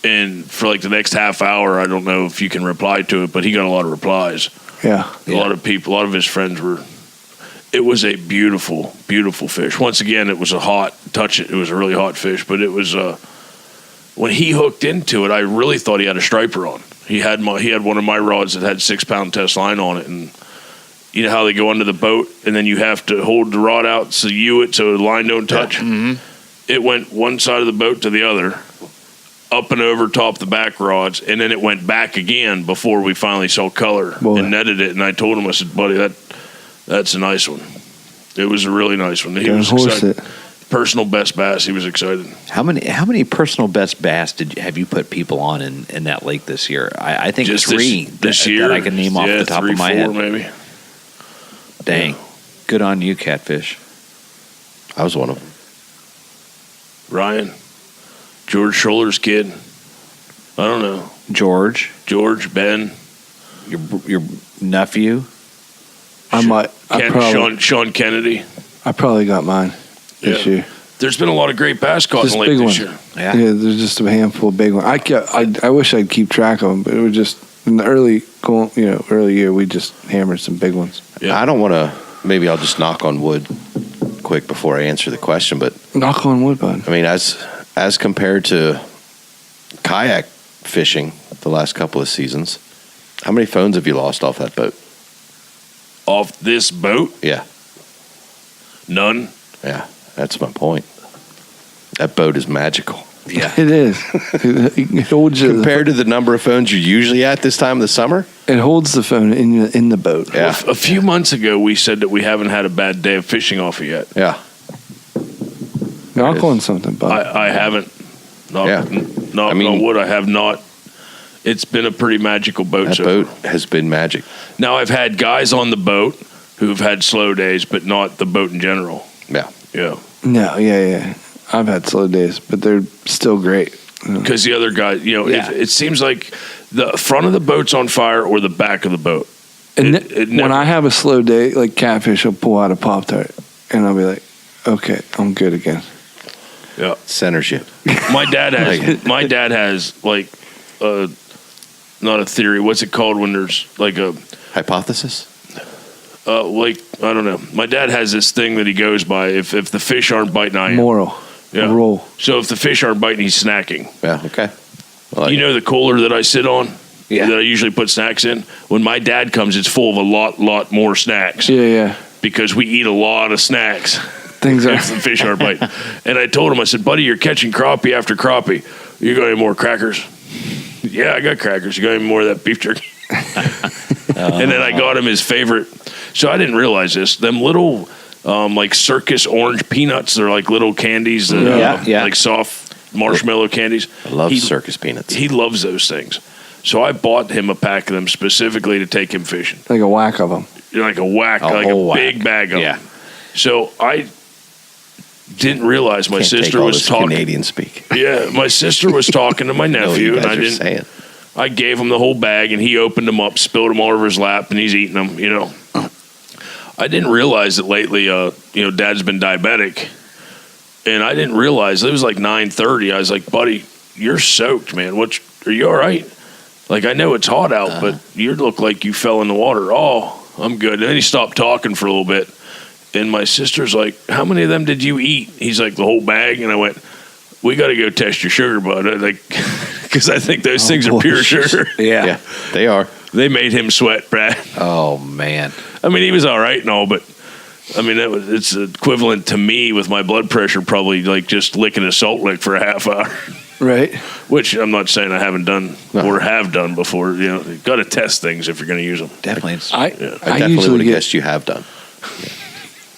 and for like the next half hour, I don't know if you can reply to it, but he got a lot of replies. Yeah. A lot of people, a lot of his friends were. It was a beautiful, beautiful fish. Once again, it was a hot touch. It was a really hot fish, but it was when he hooked into it, I really thought he had a striper on. He had one of my rods that had 6-pound test line on it, and you know how they go under the boat, and then you have to hold the rod out so the line don't touch. Yeah. Mm-hmm. It went one side of the boat to the other, up and over top the back rods, and then it went back again before we finally saw color and netted it. And I told him, I said, buddy, that's a nice one. It was a really nice one. He was excited. Personal best bass. He was excited. How many personal best bass have you put people on in that lake this year? I think Just 3 this year. that I can name off the top 3, of my 4 head. maybe. Dang. Yeah. Good on you, Catfish. I was one of them. Ryan, George Schuller's kid. I don't know. George, Ben, your nephew. Sean Kennedy. I probably got mine this year. There's been a lot of great bass caught in the lake this year. Yeah. There's just a handful of big ones. I wish I'd keep track of them, but it was just in the early year we just hammered some big ones. Yeah. I don't want to. Maybe I'll just knock on wood quick before I answer the question. But Knock on wood, bud. I mean, as compared to kayak fishing the last couple of seasons, how many phones have you lost off that boat? Off this boat? Yeah. None. Yeah, that's my point. That boat is magical. Yeah. It is. It holds Compared to the number of phones you're usually at this time of the summer? It holds the phone in the boat. Yeah. A few months ago, we said that we haven't had a bad day of fishing off it yet. Yeah. Knock on something, bud. I haven't. Knock on wood, I have not. It's been a pretty magical boat. That boat has been magic. Now, I've had guys on the boat who've had slow days, but not the boat in general. Yeah. Yeah. No, yeah. I've had slow days, but they're still great. Because the other guy, it seems like the front of the boat's on fire or the back of the boat. And when I have a slow day, like Catfish will pull out a Pop-Tart, and I'll be like, okay, I'm good again. Yeah. Centers you. My dad has like not a theory. What's it called when there's like a hypothesis? Like I don't know. My dad has this thing that he goes by. If the fish aren't biting, I am. Moral. Yeah. Roll. So if the fish aren't biting, he's snacking. Yeah. Okay. You know the cooler that I sit on? Yeah. That I usually put snacks in? When my dad comes, it's full of a lot more snacks. Yeah. Because we eat a lot of snacks. Things are. If the fish aren't biting. And I told him, I said, buddy, you're catching crappie after crappie. You got any more crackers? Yeah, I got crackers. You got any more of that beef jerky? And then I got him his favorite. So I didn't realize this. Them little like circus orange peanuts. They're like little candies. Like soft marshmallow candies. I love circus peanuts. He loves those things. So I bought him a pack of them specifically to take him fishing. Like a whack of them. Like a whack, big bag of them. So I didn't realize my sister was talking. Canadian speak. Yeah, my sister was talking to my nephew, and I didn't. Saying. I gave him the whole bag, and he opened them up, spilled them all over his lap, and he's eating them. I didn't realize that lately. Dad's been diabetic, and I didn't realize it was like 9:30. I was like, "Buddy, you're soaked, man. Are you all right? Like, I know it's hot out, but you look like you fell in the water." "Oh, I'm good." And then he stopped talking for a little bit. And my sister's like, "How many of them did you eat?" He's like, "The whole bag." And I went, "We got to go test your sugar, bud." Because I think those things are pure sugar. Yeah, they are. They made him sweat, Brad. Oh, man. I mean, he was all right and all, but I mean, it's equivalent to me with my blood pressure, probably like just licking a salt lick for a half hour. Right. Which I'm not saying I haven't done or have done before. You got to test things if you're going to use them. Definitely. I definitely would have guessed you have done.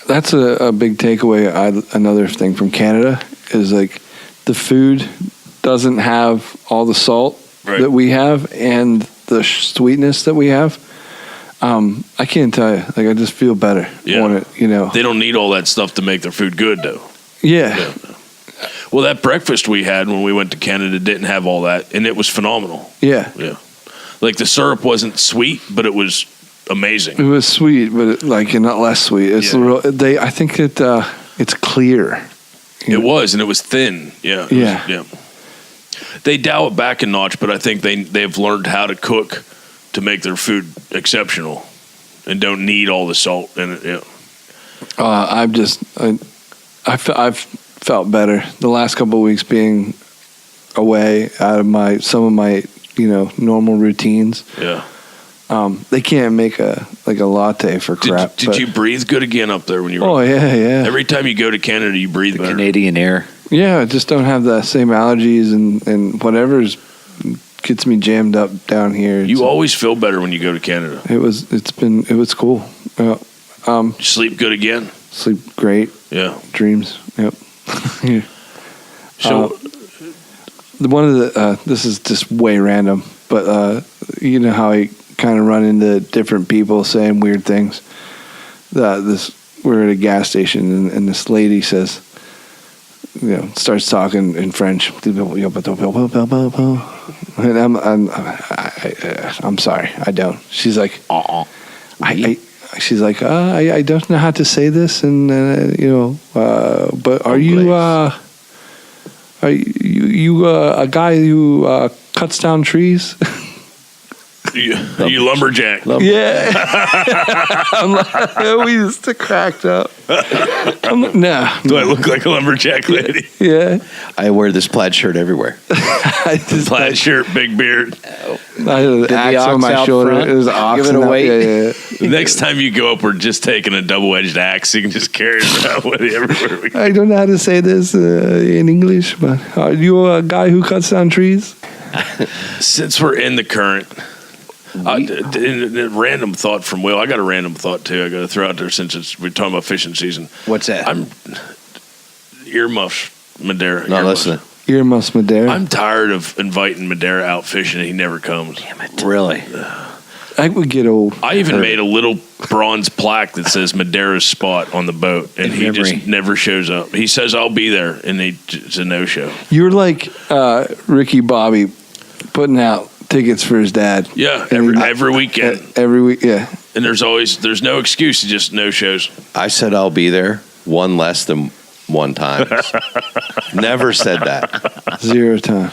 That's a big takeaway. Another thing from Canada is like the food doesn't have all the salt that we have and the sweetness that we have. I can't tell you. Like I just feel better on it. They don't need all that stuff to make their food good, though. Yeah. Well, that breakfast we had when we went to Canada didn't have all that, and it was phenomenal. Yeah. Like the syrup wasn't sweet, but it was amazing. It was sweet, but not less sweet. It's real. I think that It's clear. It was, and it was thin. Yeah. Yeah. They dial it back a notch, but I think they've learned how to cook to make their food exceptional and don't need all the salt in it. Yeah. I've felt better the last couple of weeks being away out of some of my normal routines. Yeah. They can't make a latte for crap. Did you breathe good again up there when you were? Oh yeah. Every time you go to Canada, you breathe better. Canadian air. Yeah, I just don't have the same allergies and whatever's gets me jammed up down here. You always feel better when you go to Canada. It was cool. Sleep good again. Sleep great. Yeah. Dreams. Yep. So one of the this is just way random, but you know how I kind of run into different people saying weird things. We're at a gas station and this lady says, starts talking in French, and I'm sorry, I don't. She's like, she's like, I don't know how to say this, and but are you a guy who cuts down trees? you lumberjack. Yeah. I'm like, we just cracked up. I'm like, nah. Do I look like a lumberjack lady? Yeah. I wear this plaid shirt everywhere. Plaid shirt, big beard. I had an axe on my shoulder. Front? It was an ox. Give it away. Yeah. Next time you go up, we're just taking a double-edged axe. You can just carry it around with you everywhere we go. I don't know how to say this in English, but are you a guy who cuts down trees? Since we're in the current, a random thought from Will. I got a random thought too. I got to throw out there since we're talking about fishing season. What's that? I'm earmuffs, Madeira. Not listening. Earmuffs, Madeira. I'm tired of inviting Madeira out fishing and he never comes. Damn it. Really? I would get old. I even made a little bronze plaque that says Madeira's spot on the boat, and he just never shows up. He says, I'll be there, and it's a no-show. You're like Ricky Bobby putting out tickets for his dad. Yeah, every weekend. Every week, yeah. And there's no excuse, just no shows. I said I'll be there one less than one time. Never said that. 0 time.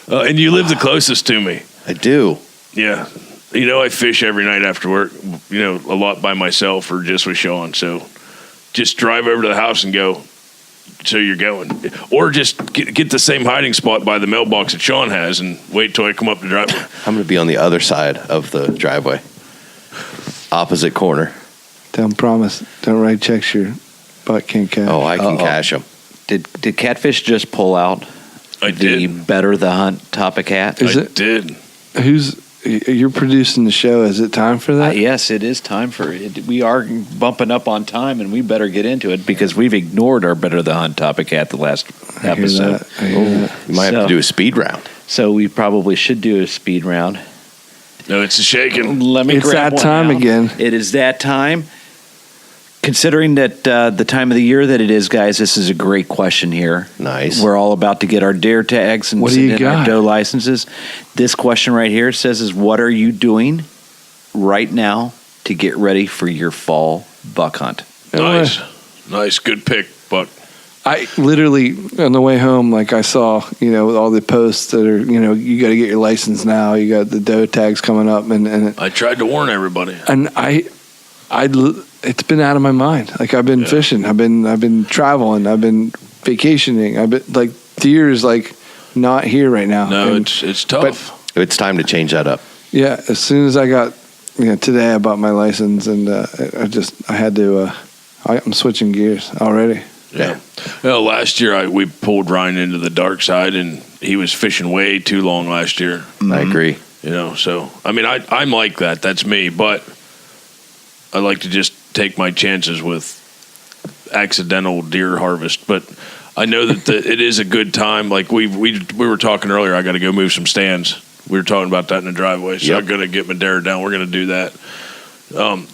And you live the closest to me. I do. Yeah. I fish every night after work, a lot by myself or just with Sean. So just drive over to the house and go. So you're going. Or just get the same hiding spot by the mailbox that Sean has and wait till I come up the driveway. I'm going to be on the other side of the driveway. Opposite corner. Don't promise. Don't write checks your butt can't cash. Oh, I can cash them. Did Catfish just pull out I the did. Better the Hunt topic hat? Did. You're producing the show. Is it time for that? Yes, it is time for it. We are bumping up on time, and we better get into it because we've ignored our Better the Hunt topic hat the last episode. I hear that. You might have to do a speed round. So we probably should do a speed round. No, it's a shaking. Let me It's grab that one time out. again. It is that time. Considering that the time of the year that it is, guys, this is a great question here. Nice. We're all about to get our dare tags and What do send you in our got? doe licenses. This question right here says, what are you doing right now to get ready for your fall buck hunt? Nice. Good pick, Buck. I literally on the way home, like I saw, all the posts that are, you got to get your license now. You got the doe tags coming up, and I tried to warn everybody. and it's been out of my mind. Like I've been fishing, I've been traveling, I've been vacationing. I've been like deer is like not here right now. No, And- it's tough. It's time to change that up. Yeah, as soon as I got, today I bought my license, and I had to. I'm switching gears already. Yeah. Last year we pulled Ryan into the dark side, and he was fishing way too long last year. I agree. So I mean, I'm like that. That's me. But I like to just take my chances with accidental deer harvest. But I know that it is a good time. Like we were talking earlier, I got to go move some stands. We were talking about that in the driveway. So I'm going to get Madeira down. We're going to do that.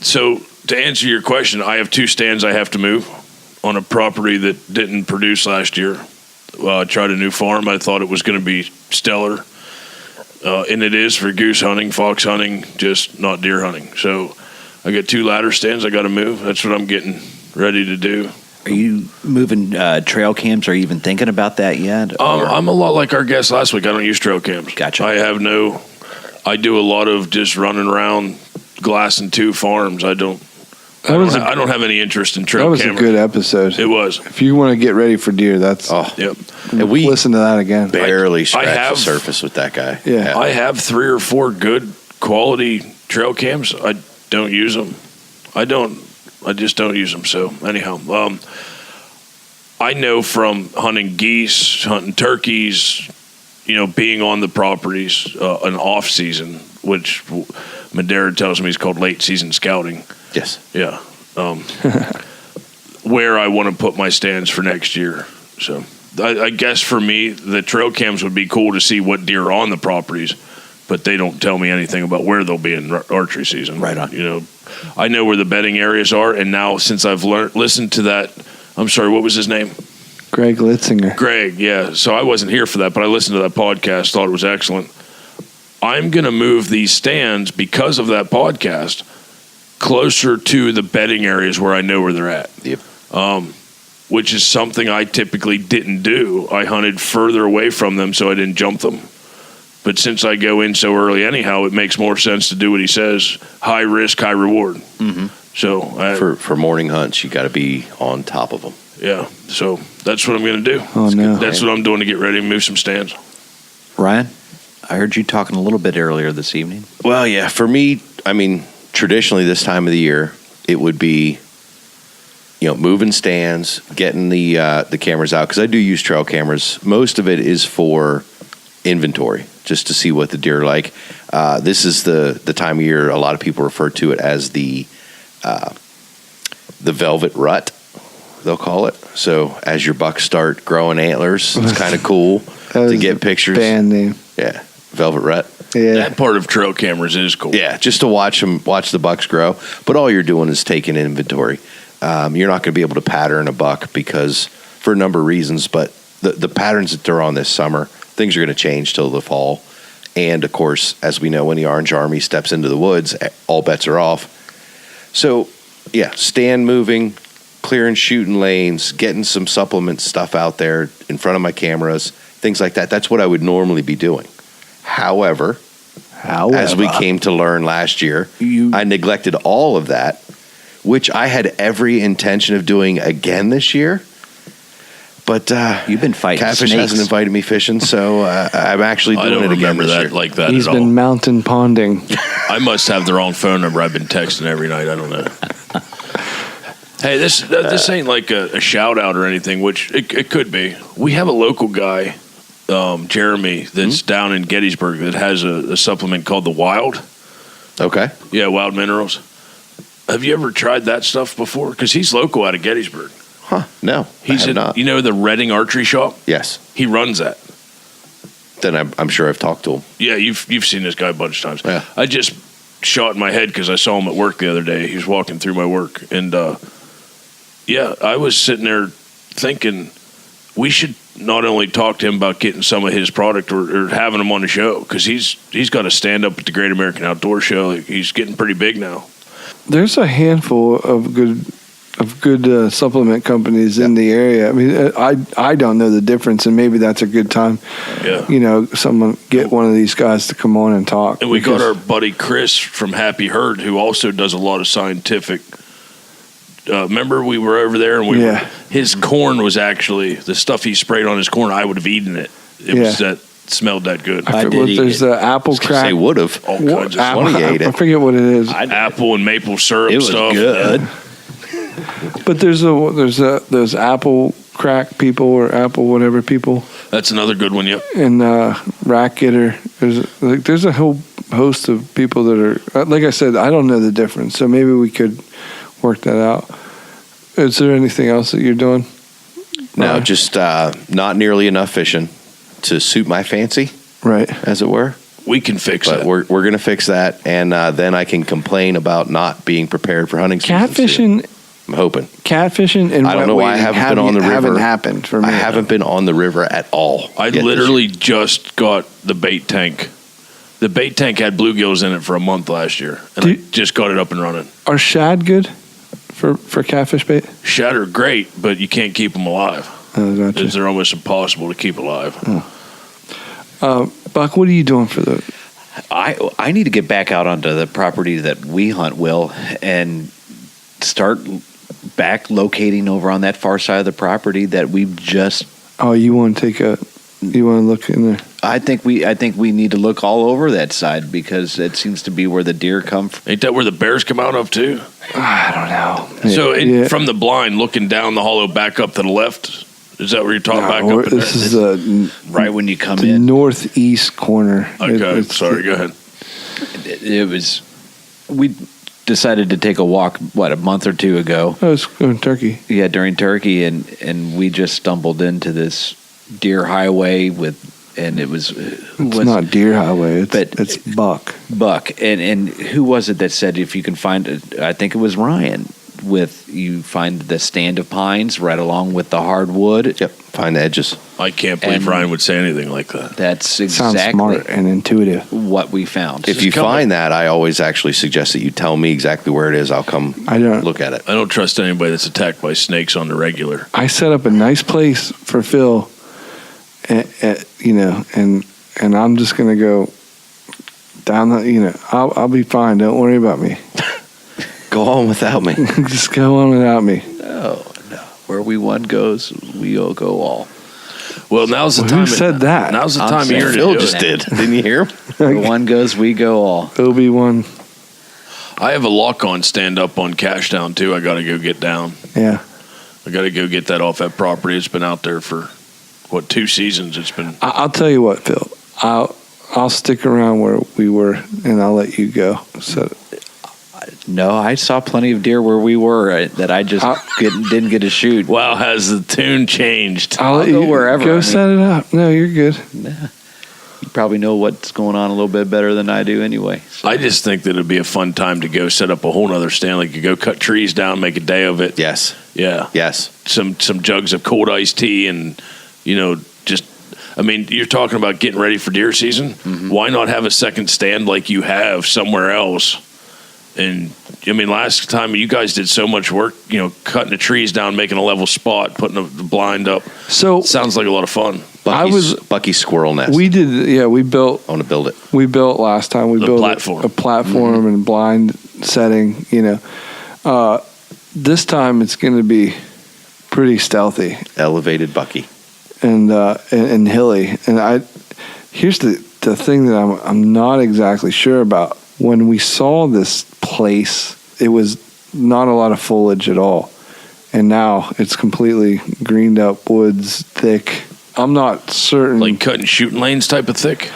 So to answer your question, I have 2 stands I have to move on a property that didn't produce last year. I tried a new farm. I thought it was going to be stellar. And it is for goose hunting, fox hunting, just not deer hunting. So I got 2 ladder stands I got to move. That's what I'm getting ready to do. Are you moving trail cams? Are you even thinking about that yet? I'm a lot like our guest last week. I don't use trail cams. Gotcha. I do a lot of just running around glassing 2 farms. I don't have any interest in trail That was cameras. a good episode. It was. If you want to get ready for deer, that's Yep. And we listen to that again. barely I scratched the have- surface with that guy. Yeah. I have 3 or 4 good quality trail cams. I don't use them. I just don't use them. So anyhow, I know from hunting geese, hunting turkeys, being on the properties an off season, which Madera tells me is called late season scouting. Yes. Yeah. Where I want to put my stands for next year. So I guess for me, the trail cams would be cool to see what deer are on the properties, but they don't tell me anything about where they'll be in archery season. Right on. I know where the bedding areas are, and now since I've listened to that, I'm sorry, what was his name? Greg Litzinger. Greg, yeah. So I wasn't here for that, but I listened to that podcast, thought it was excellent. I'm going to move these stands because of that podcast closer to the bedding areas where I know where they're at. Yep. Which is something I typically didn't do. I hunted further away from them, so I didn't jump them. But since I go in so early anyhow, it makes more sense to do what he says. High risk, high reward. Mm-hmm. So For morning hunts, you got to be on top of them. yeah, so that's what I'm going to do. Oh, no. That's what I'm doing to get ready to move some stands. Ryan, I heard you talking a little bit earlier this evening. Well, yeah, for me, I mean, traditionally this time of the year, it would be, moving stands, getting the cameras out, because I do use trail cameras. Most of it is for inventory, just to see what the deer like. This is the time of year a lot of people refer to it as the velvet rut, they'll call it. So as your bucks start growing antlers, it's kind of cool to get pictures. Band name. Yeah, velvet rut. Yeah. That part of trail cameras is cool. Yeah, just to watch the bucks grow. But all you're doing is taking inventory. You're not going to be able to pattern a buck because for a number of reasons, but the patterns that they're on this summer, things are going to change till the fall. And of course, as we know, when the Orange Army steps into the woods, all bets are off. So yeah, stand moving, clearing shooting lanes, getting some supplement stuff out there in front of my cameras, things like that. That's what I would normally be doing. However, as we came to learn last year, I neglected all of that, which I had every intention of doing again this year. But You've been fighting Catfish snakes. hasn't invited me fishing, so I'm actually I doing don't it again remember this that year. like that He's at been all. mountain ponding. I must have the wrong phone number. I've been texting every night. I don't know. Hey, this ain't like a shout out or anything, which it could be. We have a local guy, Jeremy, that's down in Gettysburg that has a supplement called the Wild. Okay. Yeah, Wild Minerals. Have you ever tried that stuff before? Because he's local out of Gettysburg. Huh. No, He's I have in, not. the Redding Archery Shop? Yes. He runs that. Then I'm sure I've talked to him. Yeah, you've seen this guy a bunch of times. Yeah. I just shot in my head because I saw him at work the other day. He was walking through my work, and I was sitting there thinking we should not only talk to him about getting some of his product or having him on the show, because he's got to stand up at the Great American Outdoor Show. He's getting pretty big now. There's a handful of good supplement companies in the area. I mean, I don't know the difference, and maybe that's a good time. Yeah. Someone get one of these guys to come on and talk. And we got our buddy Chris from Happy Herd, who also does a lot of scientific. Remember we were over there, and his corn was actually the stuff he sprayed on his corn. I would have eaten it. It was that smelled that good. I did eat There's it. the apple crack. They would have. All kinds of Apple, stuff. He ate it. I forget what it is. Apple and maple syrup It was stuff. good. But there's those apple crack people or apple whatever people That's another good one. Yep. and racket or there's a whole host of people that are like I said, I don't know the difference, so maybe we could work that out. Is there anything else that you're doing? No, just not nearly enough fishing to suit my fancy, Right. as it were. We can fix But that. we're going to fix that, and then I can complain about not being prepared for hunting season. Catfishing I'm hoping. Catfishing and I don't wet know why I wading haven't been on the river. haven't happened for me. I haven't been on the river at all. I yet this literally just got the bait tank. The bait tank had bluegills in it for a month last year, and I just got it up and running. Are shad good for catfish bait? Shad are great, but you can't keep them alive. Oh, gotcha. They're almost impossible to keep alive. Buck, what are you doing for the? I need to get back out onto the property that we hunt, Will, and start back locating over on that far side of the property that we just. Oh, you want to look in there? I think we need to look all over that side because it seems to be where the deer come from. Ain't that where the bears come out of too? I don't know. So from the blind, looking down the hollow back up to the left, is that where you're talking back up in this there? is the Right when you come the in. northeast corner. Okay, sorry, go ahead. It was. We decided to take a walk. A month or two ago? Oh, it's going Turkey. Yeah, during Turkey, and we just stumbled into this deer highway and it was. It's not deer highway. It's buck. Buck, and who was it that said if you can find it? I think it was Ryan. You find the stand of pines right along with the hardwood. Yep, find the edges. I can't believe Ryan would say anything like that. That's Sounds exactly smart and intuitive. what we found. If you find that, I always actually suggest that you tell me exactly where it is. I'll come look at it. I don't trust anybody that's attacked by snakes on the regular. I set up a nice place for Phil, and I'm just gonna go down the. I'll be fine. Don't worry about me. Go on without me. Just go on without me. No. Where one goes, we all go all. Well, now's the time. Who said that? Now's the time of year to Phil do just it. did. Didn't you hear him? Where one goes, we go all. Obi-Wan. I have a lock-on stand up on Cashtown too. I got to go get down. Yeah. I got to go get that off that property. It's been out there for 2 seasons. It's been. I'll tell you what, Phil. I'll stick around where we were, and I'll let you go. So. No, I saw plenty of deer where we were that I just didn't get to shoot. Wow, has the tune changed? I'll go wherever. Go set it up. No, you're good. You probably know what's going on a little bit better than I do anyway. So. I just think that it'd be a fun time to go set up a whole nother stand. Like you go cut trees down, make a day of it. Yes. Yeah. Yes. Some jugs of cold iced tea and, you're talking about getting ready for deer season. Mm-hmm. Why not have a second stand like you have somewhere else? And last time you guys did so much work, cutting the trees down, making a level spot, putting the blind up. So sounds like a lot of fun. Bucky's squirrel nest. We did. Yeah, we built. I want to build it. We built last time. We built a platform and blind setting. This time it's going to be pretty stealthy, Elevated Bucky, and hilly. And here's the thing that I'm not exactly sure about. When we saw this place, it was not a lot of foliage at all. And now it's completely greened up woods, thick. I'm not certain. Like cutting shooting lanes type of thick?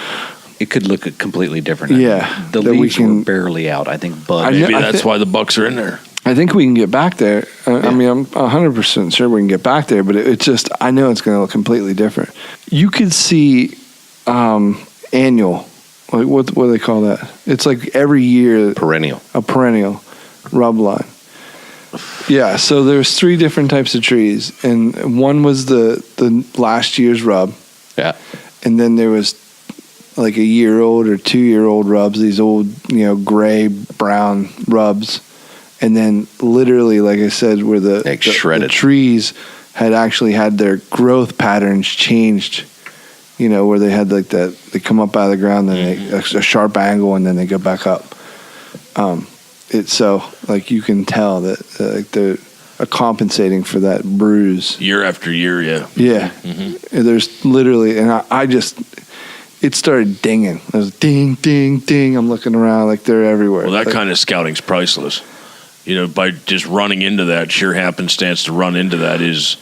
It could look completely different. Yeah. The leaves were barely out, I think. Maybe that's why the bucks are in there. I think we can get back there. I'm 100% sure we can get back there, but it's just, I know it's going to look completely different. You could see annual. Like what do they call that? It's like every year. Perennial. A perennial rub line. Yeah, so there's 3 different types of trees, and one was the last year's rub. Yeah. And then there was like a year-old or 2-year-old rubs, these old, gray, brown rubs. And then literally, like I said, where the trees had actually had their growth patterns changed. Where they had like that, they come up out of the ground, then a sharp angle, and then they go back up. It's so like you can tell that they're compensating for that bruise year after year. Yeah. Yeah. Mm-hmm. There's literally, and it started dinging. It was ding, ding, ding. I'm looking around like they're everywhere. Well, that kind of scouting's priceless. By just running into that, sheer happenstance to run into that is.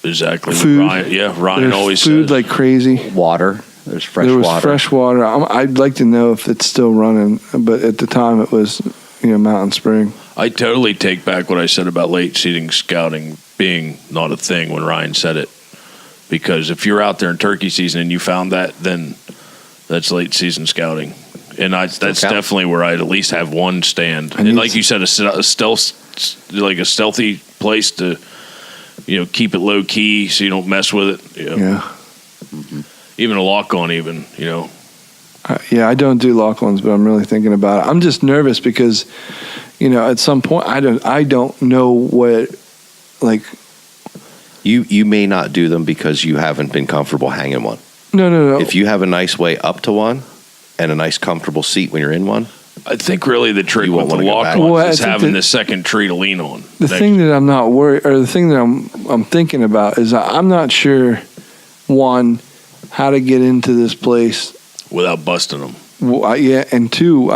Exactly. Food. Ryan There's always food says. like crazy. Water. There's fresh water. There was fresh water. I'd like to know if it's still running, but at the time it was, Mountain Spring. I totally take back what I said about late season scouting being not a thing when Ryan said it. Because if you're out there in turkey season and you found that, then that's late season scouting. And that's definitely where I'd at least have one stand. And like you said, a stealthy place to... keep it low key so you don't mess with it. Yeah. Mm-hmm. Even a lock on, I don't do lock ons, but I'm really thinking about it. I'm just nervous because, at some point, I don't know what, like. You may not do them because you haven't been comfortable hanging one. No. If you have a nice way up to one and a nice comfortable seat when you're in one, I think really the trick You with won't the wanna go locked back. ones Well, I is think having that- the second tree to lean on. The thing that I'm not worried, or the thing that I'm thinking about is I'm not sure, one, how to get into this place. without busting them. Well, yeah, and two,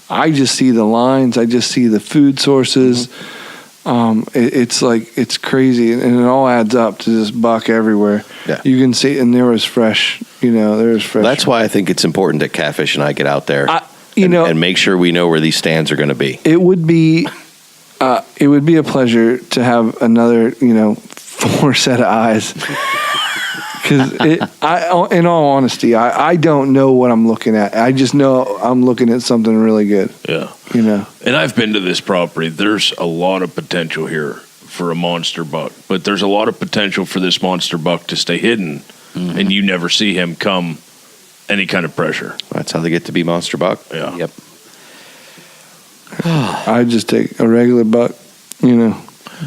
I just see the lines. I just see the food sources. It's like, it's crazy, and it all adds up to this buck everywhere. Yeah. You can see, and there was fresh. that's why I think it's important that Catfish and I get out there and make sure we know where these stands are going to be. It would be a pleasure to have another, 4 set of eyes. Because in all honesty, I don't know what I'm looking at. I just know I'm looking at something really good. Yeah. And I've been to this property. There's a lot of potential here for a monster buck, but there's a lot of potential for this monster buck to stay hidden, and you never see him come any kind of pressure. That's how they get to be monster buck. Yeah. Yep. I just take a regular buck,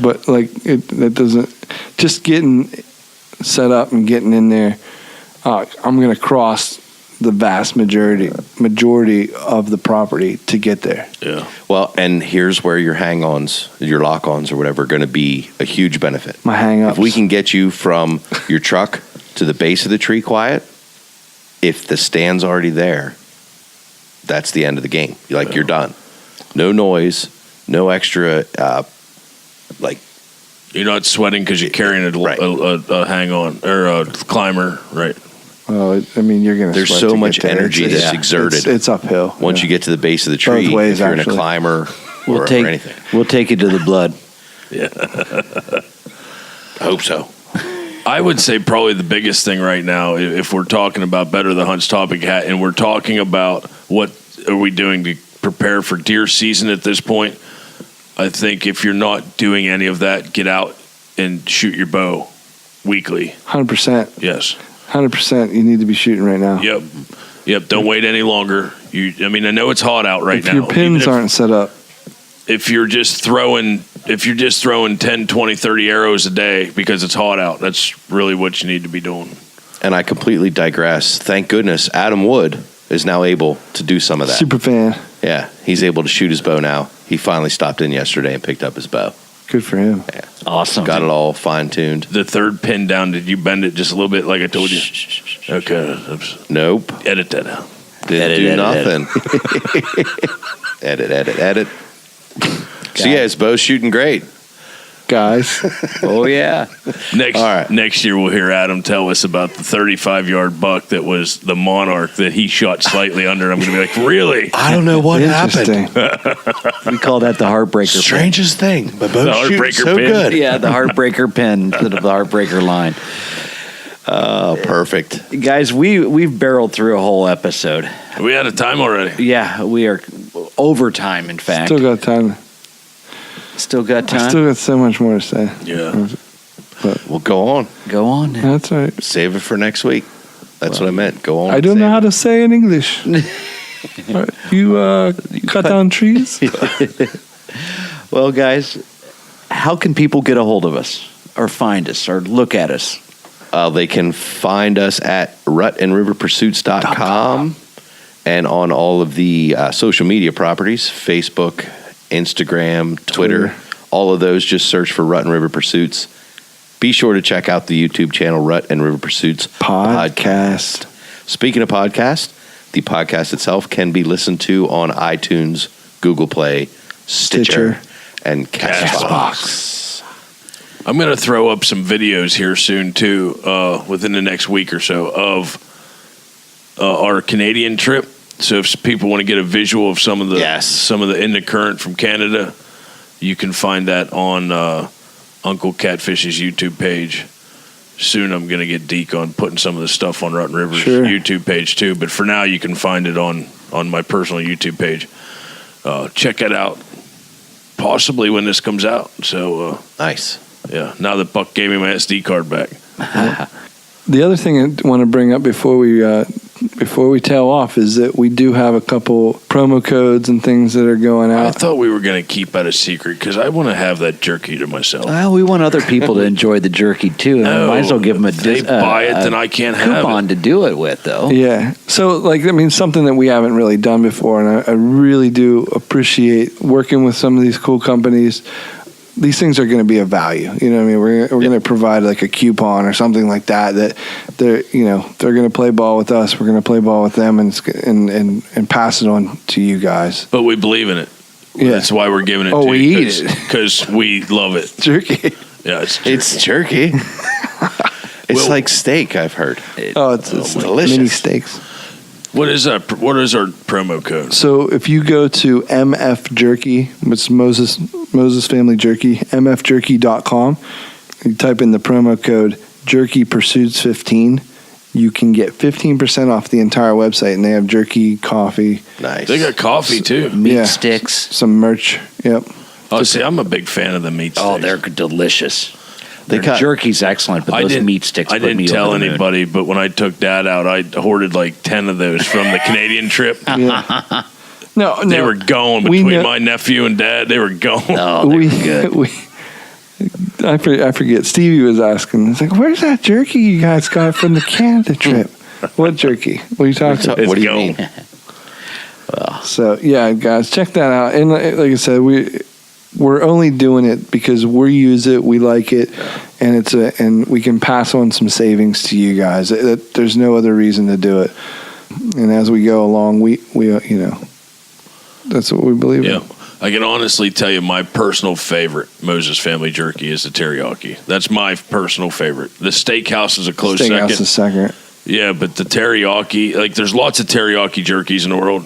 but like that doesn't, just getting set up and getting in there. I'm going to cross the vast majority of the property to get there. Yeah. Well, and here's where your hang-ons, your lock-ons or whatever, are going to be a huge benefit. My hang-ups. If we can get you from your truck to the base of the tree quiet, if the stand's already there, that's the end of the game. You're done. No noise, no extra, You're not sweating because you're carrying a hang-on or a climber, right? Well, you're going to. There's so much energy that's exerted. It's uphill. Once you get to the base of the tree, Both ways, if you're in actually. a climber or anything. We'll take you to the blood. Yeah. I hope so. I would say probably the biggest thing right now, if we're talking about Better the Hunt's topic hat, and we're talking about what are we doing to prepare for deer season at this point, I think if you're not doing any of that, get out and shoot your bow weekly. 100%. Yes. 100%. You need to be shooting right now. Yep. Don't wait any longer. I know it's hot out right if now. Your pins aren't set up. If you're just throwing 10, 20, 30 arrows a day because it's hot out, that's really what you need to be doing. And I completely digress. Thank goodness Adam Wood is now able to do some of that. Super fan. Yeah, he's able to shoot his bow now. He finally stopped in yesterday and picked up his bow. Good for him. Yeah. Awesome. Got it all fine-tuned. The third pin down, did you bend it just a little bit like I told you? Okay. Nope. Edit that out. Didn't do nothing. Edit. So yeah, his bow's shooting great. Guys. Oh, yeah. Next year we'll hear Adam tell us about the 35-yard buck that was the Monarch that he shot slightly under. I'm going to be like, really? I don't know what happened. We call that the heartbreaker Strangest thing. My The bow's shooting heartbreaker so pin. good. pin. Yeah, the heartbreaker pin instead of the heartbreaker line. Oh, perfect. Guys, we've barreled through a whole episode. We out of time already. Yeah, we are overtime, in fact. Still got time. Still got time? I still got so much more to say. Yeah. Well, go on. Go on. Then. That's all right. Save it for next week. That's what I meant. Go on. I don't know how to say in English. You cut down trees? Well, guys, how can people get a hold of us or find us or look at us? They can find us at rutandriverpursuits.com and on all of the social media properties, Facebook, Instagram, Twitter, all of those. Just search for Rut and River Pursuits. Be sure to check out the YouTube channel, Rut and River Pursuits Podcast. Speaking of podcast, the podcast itself can be listened to on iTunes, Google Play, Stitcher, and Castbox. I'm going to throw up some videos here soon, too, within the next week or so of our Canadian trip. So if people want to get a visual of some of the in the current from Canada, you can find that on Uncle Catfish's YouTube page. Soon I'm going to get Deek on putting some of the stuff on Rut and River's YouTube page too. But for now, you can find it on my personal YouTube page. Check it out. Possibly when this comes out. So nice. Yeah. Now that Buck gave me my SD card back. The other thing I want to bring up before we before we tail off is that we do have a couple promo codes and things that are going I out. thought we were going to keep that a secret because I want to have that jerky to myself. Well, we want other people to enjoy the jerky too. No, might as well give them if they buy it, then I can't have coupon it. to do it with, though. Yeah. So, something that we haven't really done before, and I really do appreciate working with some of these cool companies. These things are going to be of value. You know what I mean? We're going to provide like a coupon or something like that they're going to play ball with us. We're going to play ball with them and pass it on to you guys. But we believe in it. Yeah. That's why we're giving it to we you. eat it. Because we love it. Jerky. Yeah, It's jerky. It's like steak, I've heard. It's delicious. mini steaks. What is our promo code? So if you go to MF Jerky, it's Moses Family Jerky, mfjerky.com, you type in the promo code Jerky Pursuits 15, you can get 15% off the entire website, and they have jerky, coffee. Nice. They got coffee too. Meat sticks. Some merch. Yep. Oh, see, I'm a big fan of the meat sticks. Oh, they're delicious. They got jerky's excellent, but those meat sticks. I didn't tell anybody, but when I took Dad out, I hoarded like 10 of those from the Canadian trip. Yeah. No, They were going between my nephew and Dad. They were going. Oh, they're good. I forget. Stevie was asking. It's like, where's that jerky you guys got from the Canada trip? What jerky? What are you talking about? What do you mean? So yeah, guys, check that out. And like I said, we're only doing it because we use it, we like it, and and we can pass on some savings to you guys. There's no other reason to do it. And as we go along, we that's what we believe in. I can honestly tell you my personal favorite Moses Family Jerky is the teriyaki. That's my personal favorite. The steakhouse is a close second. Steakhouse is second. Yeah, but the teriyaki, there's lots of teriyaki jerkies in the world,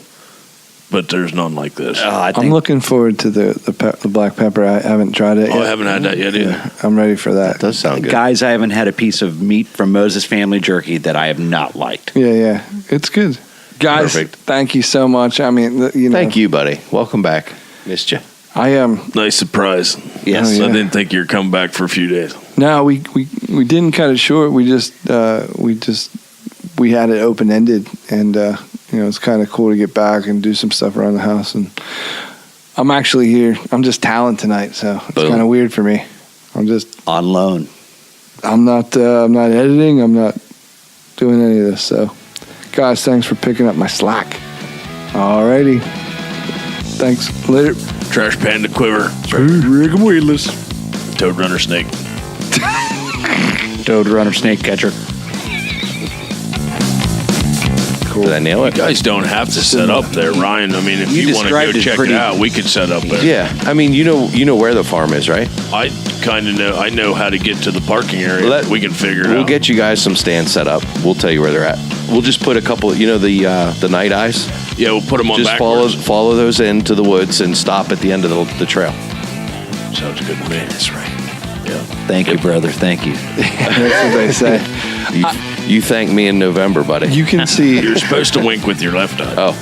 but there's none like this. I'm looking forward to the black pepper. I haven't tried it yet. I haven't had that yet either. Yeah, I'm ready for that. Does sound good. Guys, I haven't had a piece of meat from Moses Family Jerky that I have not liked. Yeah, it's good. Guys, Perfect. Thank you so much. I mean, Thank you, buddy. Welcome back. Missed you. I am. Nice surprise. Yes. Oh, yeah. I didn't think you were coming back for a few days. No, we didn't cut it short. We had it open ended, and it's kind of cool to get back and do some stuff around the house. And I'm actually here. I'm just talent tonight, so it's kind of weird for me. I'm just on loan. I'm not editing. I'm not doing any of this. So, guys, thanks for picking up my slack. Alrighty. Thanks. Later. Trash Panda Quiver. Rig 'em weedless. Toad Runner Snake. Toad Runner Snake Catcher. Cool. Did I nail it? You guys don't have to set up there, Ryan. I mean, if you want to go described it check pretty- it out, we could set up there. Yeah. I mean, you know where the farm is, right? I kind of know. I know how to get to the parking area. We can figure it out. We'll get you guys some stands set up. We'll tell you where they're at. We'll just put a couple. The night eyes. Yeah, we'll put them on Just backwards. follow those into the woods and stop at the end of the trail. Sounds good to me. That's right. Yeah. Thank you, brother. Thank you. That's what they say. You thank me in November, buddy. You can see. You're supposed to wink with your left eye. Oh.